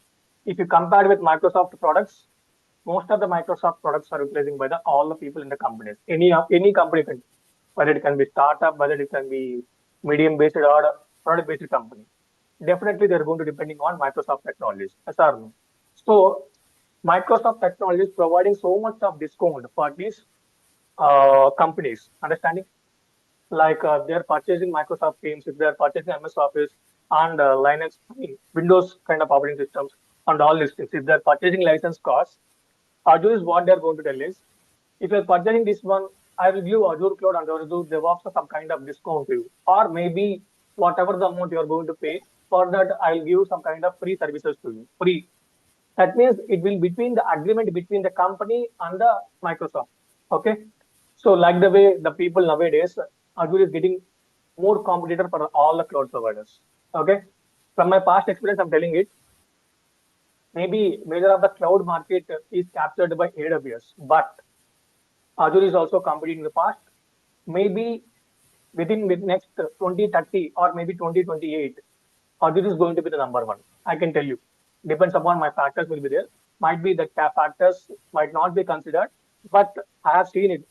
If you compare with Microsoft products, most of the Microsoft products are utilizing by all the people in the companies. Any company can, whether it can be startup, whether it can be medium-based or product-based company. Definitely, they're going to depending on Microsoft technologies. Yes or no? So, Microsoft technology is providing so much of discount for these companies. Understanding? Like they're purchasing Microsoft Teams, if they're purchasing MS Office and Linux, Windows kind of operating systems, and all these things. If they're purchasing license costs, Azure is what they're going to tell is, if you're purchasing this one, I will give Azure Cloud and Azure DevOps some kind of discount to you. Or maybe whatever the amount you're going to pay, for that I'll give some kind of free services to you. Free. That means it will between the agreement between the company and the Microsoft. Okay. So like the way the people nowadays, Azure is getting more competitor for all the cloud providers. Okay. From my past experience, I'm telling it, maybe major of the cloud market is captured by AWS, but Azure is also competing in the past. Maybe within next 2030 or maybe 2028, Azure is going to be the number one. I can tell you. Depends upon my factors will be there. Might be the factors might not be considered, but I have seen it.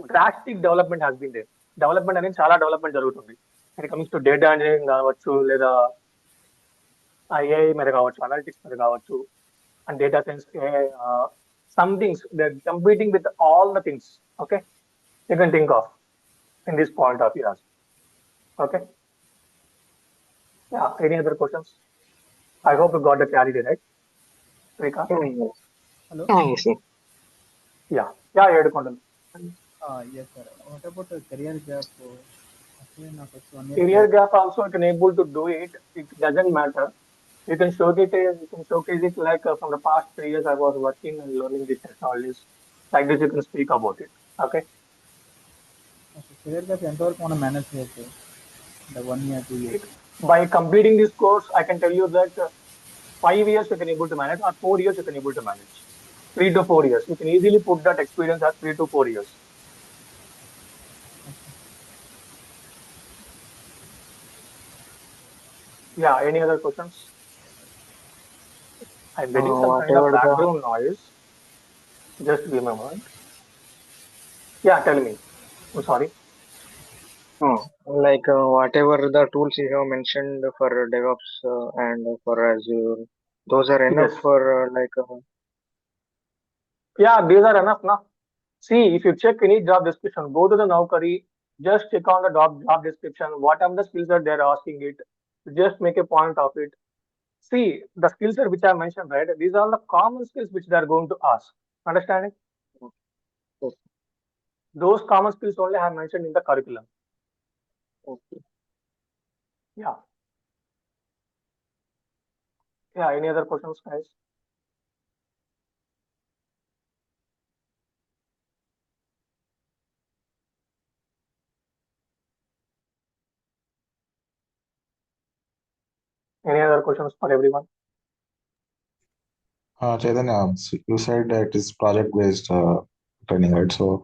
Drastic development has been there. Development అనేది చాలా development జరుగుతుంది. When it comes to data engineering కావచ్చు లేదా AI మీద కావచ్చు, analytics మీద కావచ్చు, and data science, some things they're competing with all the things. Okay, you can think of in this point of view. Okay. Yeah. Any other questions? I hope you got the clarity, right? Rika? Yes. Hello. Yes. Yeah. Yeah. Edukondalu. Yes, sir. What about the career gap? Actually, నాకు 1 year Career gap also you can able to do it. It doesn't matter. You can showcase it like from the past 3 years I was working and learning these technologies. Like this, you can speak about it. Okay. career gap ఎంతవరకు మనం manage చేయొచ్చు the 1 year 2 years. By completing this course, I can tell you that 5 years you can able to manage, or 4 years you can able to manage. 3 to 4 years. You can easily put that experience as 3 to 4 years. Yeah, any other questions? I'm getting some kind of Whatever the background noise. Just give me a moment. Yeah, tell me. I'm sorry. whatever the tools you have mentioned for DevOps and for Azure, those are enough Yes. for Yeah, these are enough now. See, if you check any job description, go to the Naukari, just check on the job description, what are the skills that they're asking it, just make a point of it. See, the skills are which I mentioned, right? These are the common skills which they are going to ask. Understanding? Okay. Those common skills only I have mentioned in the curriculum. Okay. Yeah. Yeah, any other questions, guys? Any other questions for everyone? Chaitanya, you said that it's project-based training, right? So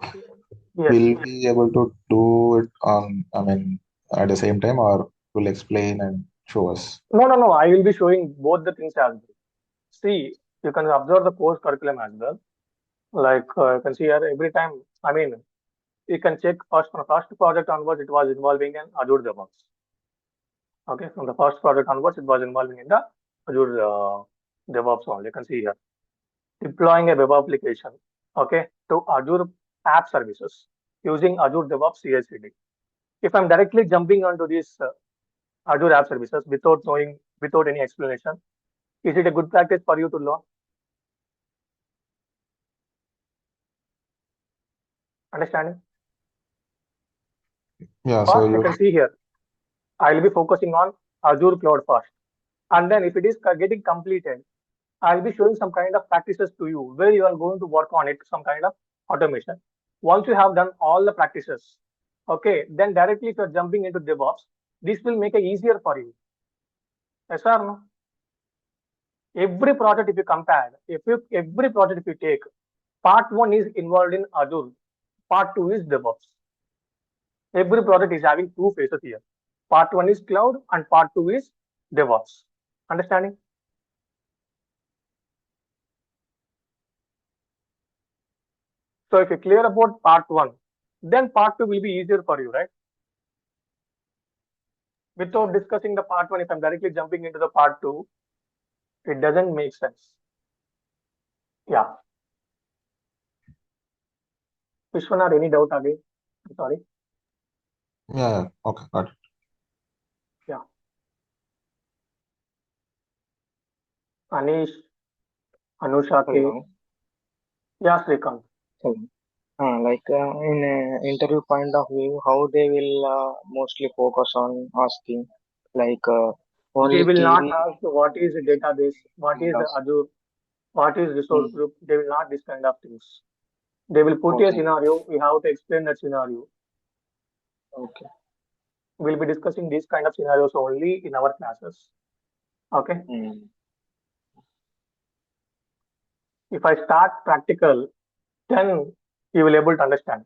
Yes. will we be able to do it at the same time, or will explain and show us? No. I will be showing both the things as well. See, you can observe the course curriculum as well. Like you can see here every time. I mean, you can check first from the first project onwards, it was involving in Azure DevOps. Okay, from the first project onwards, it was involving in the Azure DevOps only. You can see here deploying a web application, okay, to Azure App Services using Azure DevOps CI/CD. If I'm directly jumping onto this Azure App Services without knowing, without any explanation, is it a good practice for you to learn? Understanding? Yeah, so First, you can see here, I'll be focusing on Azure Cloud first. And then if it is getting completed, I'll be showing some kind of practices to you where you are going to work on it, some kind of automation. Once you have done all the practices, okay, then directly if you're jumping into DevOps, this will make it easier for you. Yes or no? Every project, if you compare, every project if you take, part one is involved in Azure, part two is DevOps. Every project is having two phases here. Part one is cloud and part two is DevOps. Understanding? So if you clear about part one, then part two will be easier for you, right? Without discussing the part one, if I'm directly jumping into the part two, it doesn't make sense. Yeah. Vishwanath, any doubt again? I'm sorry. yeah, okay, got it. Yeah. Anish, Anusha K. hello. Yeah, Srikanth. In interview point of view, how they will mostly focus on asking They only will not key ask what is the database, what is the Azure, what is resource group. They will not this kind of things. They will put a Okay. scenario. We have to explain that scenario. Okay. We'll be discussing these kind of scenarios only in our classes. Okay. If I start practical, then you will able to understand.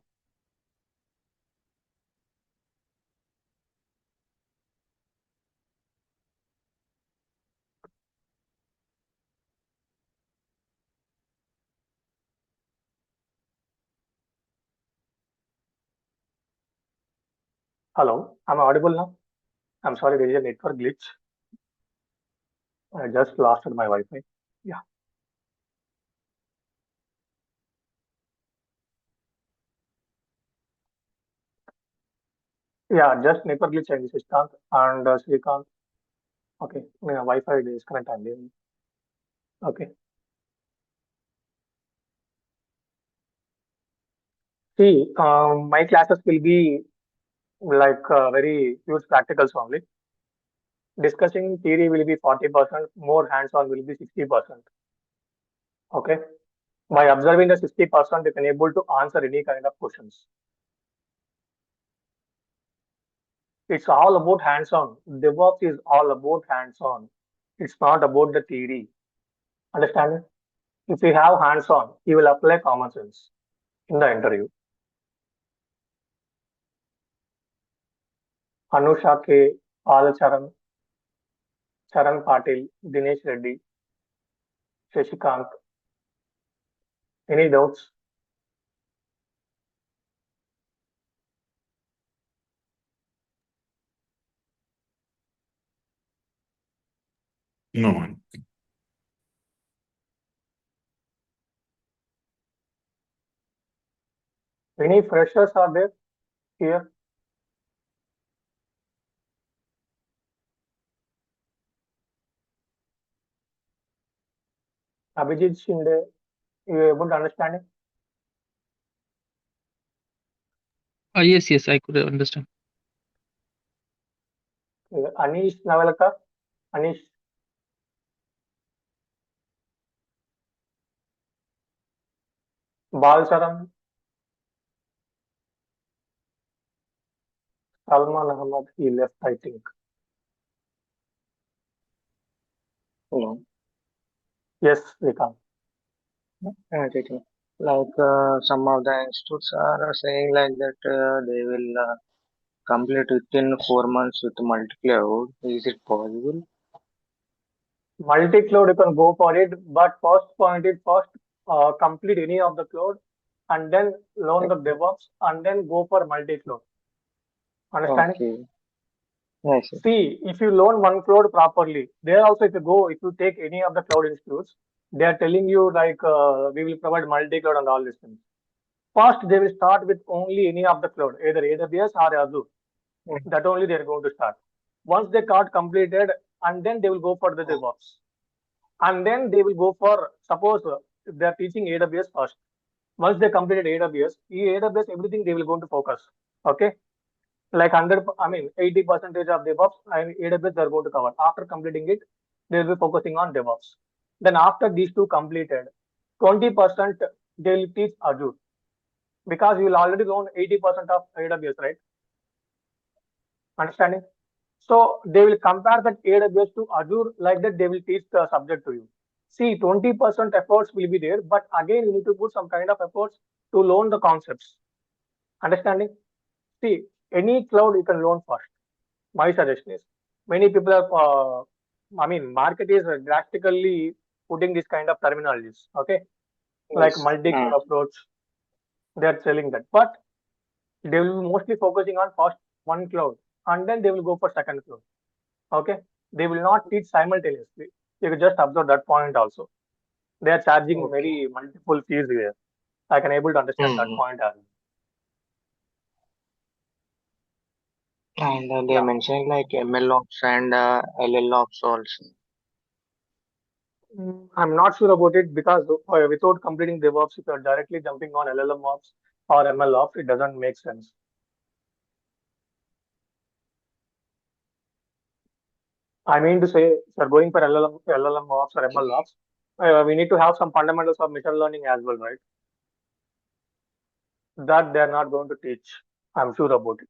Hello, am I audible now? I'm sorry, there is a network glitch. I just lost my Wi-Fi. Yeah. Yeah, just network glitch and Srikanth and Srikanth. Okay, Wi-Fi disconnect and then. Okay. See, my classes will be like very huge practicals only. Discussing theory will be 40%, more hands-on will be 60%. Okay. By observing the 60%, you can able to answer any kind of questions. It's all about hands-on. DevOps is all about hands-on. It's not about the theory. Understand? If you have hands-on, you will apply common sense in the interview. Anusha K, Pal Charan, Charan Patil, Dinesh Reddy, Shashikant. Any doubts? No. Any freshers are there here? Abhijit Shinde, you able to understand it? Yes, I could understand. Anish Navalka, Anish, Balsaram, Salman Ahmad, he left, I think. Hello. Yes, Vikrant. Taking. Some of the institutes are saying like that they will complete within 4 months with multi-cloud. Is it possible? Multi-cloud, you can go for it, but first point is first complete any of the cloud and then learn the DevOps and then go for multi-cloud. Understanding? Okay. Yes, sir. See, if you learn one cloud properly, there also if you take any of the cloud institutes, they are telling you like we will provide multi-cloud and all these things. First, they will start with only any of the cloud, either AWS or Azure. That only they are going to start. Once they got completed, and then they will go for the DevOps. And then they will go for, suppose if they are teaching AWS first. Once they completed AWS, everything they will go to focus. Okay. Like 80 percentage of DevOps and AWS they are going to cover. After completing it, they will be focusing on DevOps. Then after these two completed, 20% they will teach Azure. Because you will already learn 80% of AWS, right? Understanding? So they will compare that AWS to Azure, like that they will teach the subject to you. See, 20% efforts will be there, but again you need to put some kind of efforts to learn the concepts. Understanding? See, any cloud you can learn first. My suggestion is many people are, market is drastically putting this kind of terminologies. Okay, like Yes. multi-cloud approach, they are selling that, but they will be mostly focusing on first one cloud and then they will go for second cloud. Okay, they will not teach simultaneously. You can just observe that point also. They are charging Okay. very multiple fees here. I can able to understand that point as well. And they Yeah. mentioned like ML ops and LL ops also. I'm not sure about it because without completing DevOps, if you're directly jumping on LLM ops or ML ops, it doesn't make sense. I mean to say, if you're going for LLM ops or ML ops, we need to have some fundamentals of machine learning as well, right? That they're not going to teach. I'm sure about it.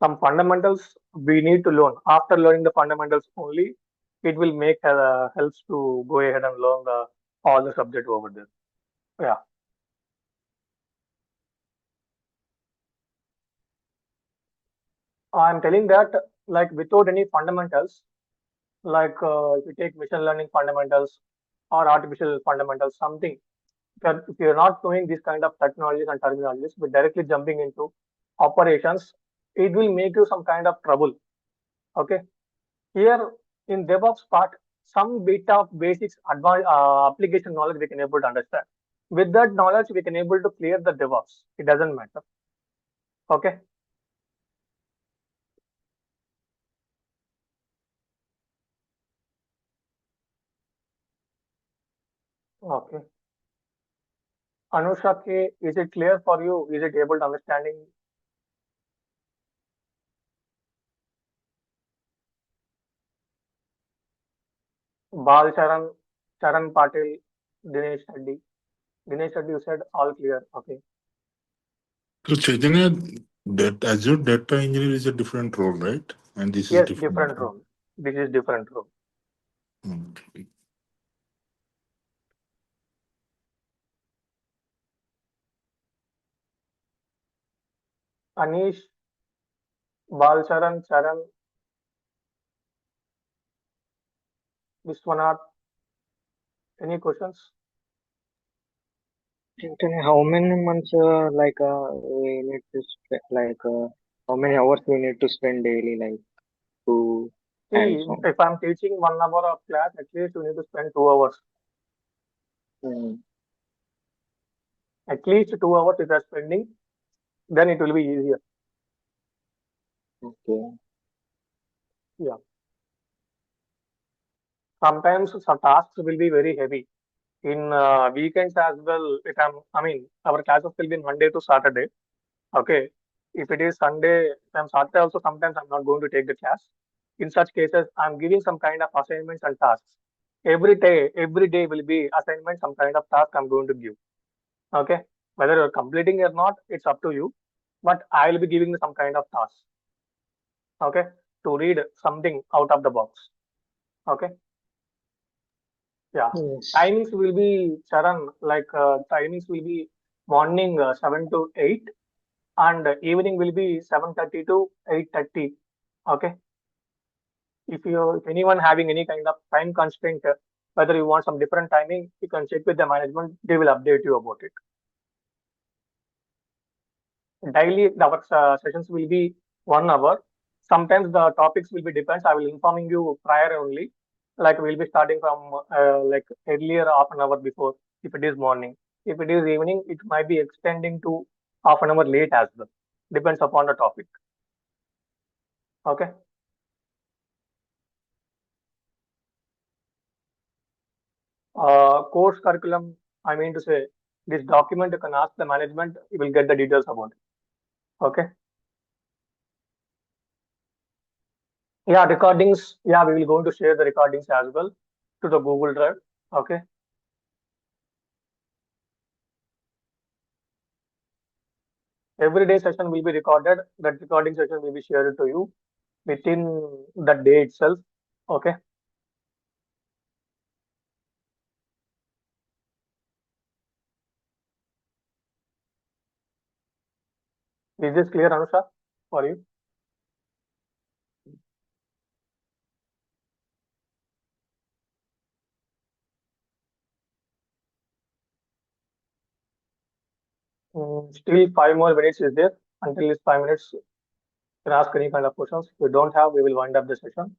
Some fundamentals we need to learn. After learning the fundamentals only, it will make helps to go ahead and learn all the subject over there. Yeah. I'm telling that like without any fundamentals, like if you take machine learning fundamentals or artificial fundamentals, something, if you're not knowing these kind of technologies and terminologies, but directly jumping into operations, it will make you some kind of trouble. Okay. Here in DevOps part, some bit of basics advanced application knowledge we can able to understand. With that knowledge, we can able to clear the DevOps. It doesn't matter. Okay. Okay. Anusha K, is it clear for you? Is it able to understanding? Bal Charan, Charan Patil, Dinesh Reddy. Dinesh Reddy, you said all clear. Okay. So Chaitanya, that Azure data engineer is a different role, right? And this is Yes, different. different role. This is different role. Okay. Anish, Bal Charan, Charan, Vishwanath. Any questions? Then how many months, we need to spend, how many hours we need to spend daily, like, to hands See, on? if I'm teaching 1 hour of class, at least you need to spend 2 hours. Mm, At least 2 hours if you're spending, then it will be easier. okay. Yeah. Sometimes some tasks will be very heavy. In weekends as well, I mean, our classes will be Monday to Saturday. Okay. If it is Sunday, then Saturday also sometimes I'm not going to take the class. In such cases, I'm giving some kind of assignments and tasks. Every day will be assignment, some kind of task I'm going to give. Okay. Whether you're completing or not, it's up to you. But I will be giving some kind of task. Okay. To read something out of the box. Okay. Yeah. Yes. Timings will be, Charan, timings will be morning 7 to 8 and evening will be 7:30 to 8:30. Okay. If anyone having any kind of time constraint, whether you want some different timing, you can check with the management. They will update you about it. Daily, our sessions will be 1 hour. Sometimes the topics will be depends. I will informing you prior only. Like we'll be starting from like earlier half an hour before if it is morning. If it is evening, it might be extending to half an hour late as well. Depends upon the topic. Okay. Course curriculum, I mean to say, this document you can ask the management, you will get the details about it. Okay. Yeah, recordings. Yeah, we will going to share the recordings as well to the Google Drive. Okay. Every day session will be recorded. That recording session will be shared to you within the day itself. Okay. Is this clear, Anusha, for you? Still 5 more minutes is there. Until this 5 minutes, you can ask any kind of questions. If you don't have, we will wind up the session.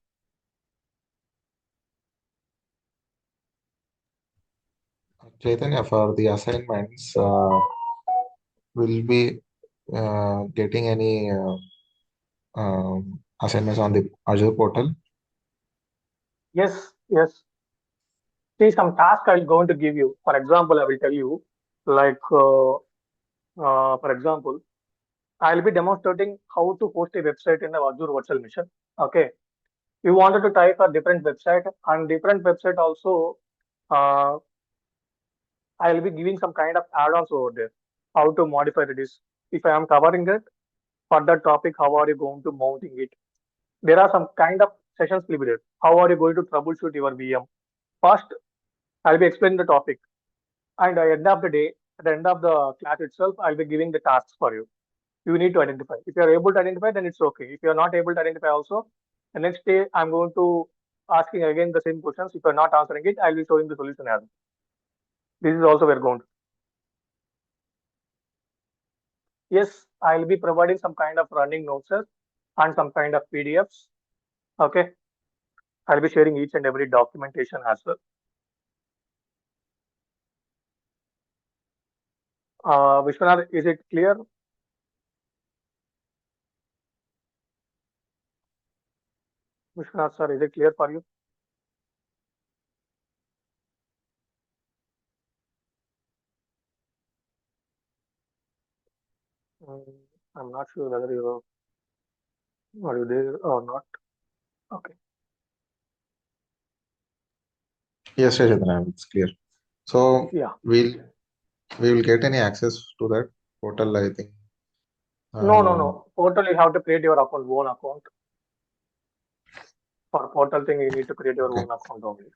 Chaitanya, for the assignments, will be getting any assignments on the Azure portal? Yes, yes. See, some task I'm going to give you. For example, I will tell you, for example, I'll be demonstrating how to host a website in the Azure virtual machine. Okay. You wanted to type a different website and different website also, uh, I'll be giving some kind of add-ons over there. How to modify this. If I am covering it for that topic, how are you going to mounting it? There are some kind of sessions will be there. How are you going to troubleshoot your VM? First, I'll be explaining the topic. And at the end of the day, at the end of the class itself, I'll be giving the tasks for you. You need to identify. If you are able to identify, then it's okay. If you are not able to identify also, the next day I'm going to asking again the same questions. If you're not answering it, I'll be showing the solution as well. This is also we're going to. Yes, I'll be providing some kind of running notes and some kind of PDFs. Okay. I'll be sharing each and every documentation as well. Vishwanath, is it clear? Vishwanath, sir, is it clear for you? I'm not sure whether are you there or not. Okay. Yes, Chaitanya, it's clear. So Yeah. we will get any access to that portal, I think. No. Portal, you have to create your own account. For portal thing, you need to create your Okay. own account only.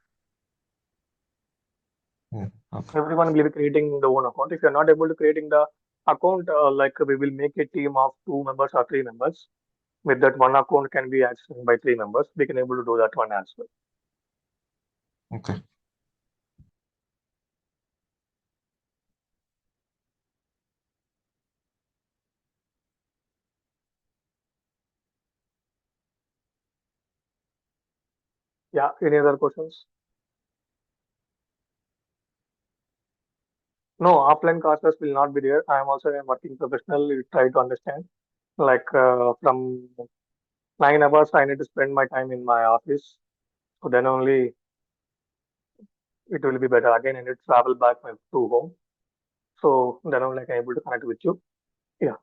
Okay. Everyone will be creating the own account. If you're not able to creating the account, like we will make a team of 2 members or 3 members. With that one account can be accessed by 3 members. We can able to do that one as well. Okay. Yeah. Any other questions? No, offline classes will not be there. I am also a working professional. You try to understand. Like from 9 hours, I need to spend my time in my office. So then only it will be better. Again, I need to travel back to home. So then only I can able to connect with you. Yeah.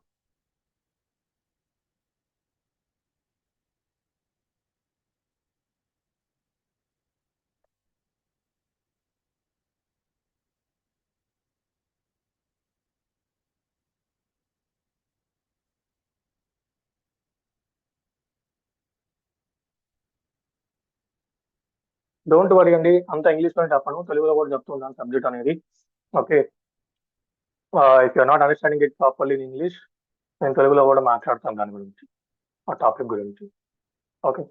Don't worry అండి, అంత ఇంగ్లీష్లో చెప్పను, తెలుగులో కూడా చెప్తున్నాను subject అనేది. Okay, if you're not understanding it properly in English, నేను తెలుగులో కూడా మాట్లాడతాను దాని గురించి, ఆ టాపిక్ గురించి. Okay.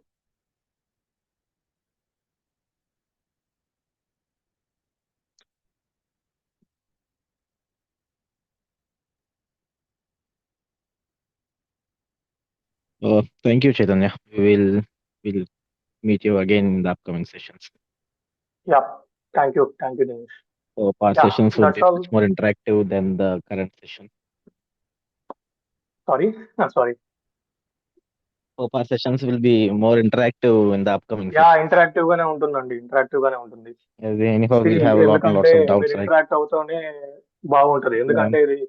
Thank you, Chaitanya. We'll meet you again in the upcoming sessions. Yeah, thank you Dinesh. So our Yeah, sessions will that's be all. much more interactive than the current session. Sorry. Hope our sessions will be more interactive in the upcoming yeah, sessions. Interactive గానే ఉంటుందండి, interactive గానే ఉంటుంది. Anyhow, we have a lot and ఎందుకంటే lots of doubts, మీరు right? Interact అవుతూనే బాగుంటది. ఎందుకంటే ఇది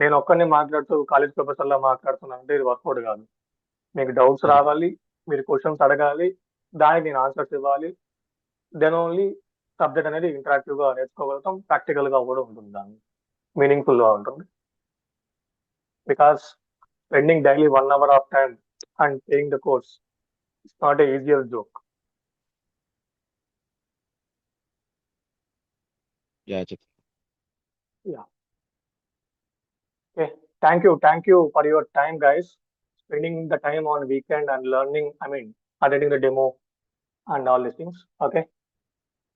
నేను ఒక్కరిని మాట్లాడుతూ కాలేజ్ ప్రొఫెసర్ లా మాట్లాడుతున్నా అంటే ఇది వర్కౌట్ కాదు. మీకు డౌట్స్ రావాలి, మీరు క్వశ్చన్స్ అడగాలి, దానికి నేను ఆన్సర్స్ ఇవ్వాలి. దెన్ ఓన్లీ సబ్జెక్ట్ అనేది ఇంటరాక్టివ్ గా నేర్చుకోగలుగుతాం, ప్రాక్టికల్ గా కూడా ఉంటుంది, దాన్ని మీనింగ్ఫుల్ గా ఉంటుంది. Because spending daily 1 hour of time and paying the course it's not a easier joke. Yeah, Chaitanya. Yeah. Okay. Thank you for your time, guys. Spending the time on weekend and learning, attending the demo and all these things. Okay.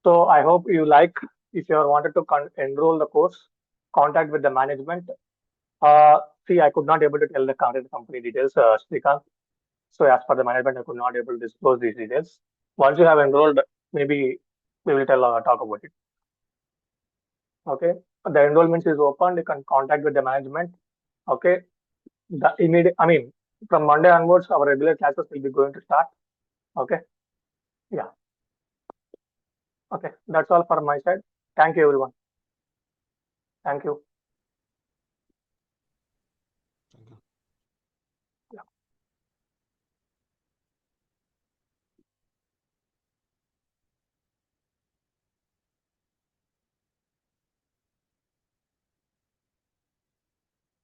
So I hope you like. If you are wanted to enroll the course, contact with the management. See, I could not able to tell the company details, Srikanth. So as per the management, I could not able to disclose these details. Once you have enrolled, maybe we will talk about it. Okay. The enrollment is open. You can contact with the management. Okay. The immediate, from Monday onwards, our regular classes will be going to start. Okay. Yeah. Okay. That's all for my side. Thank you, everyone. Thank you.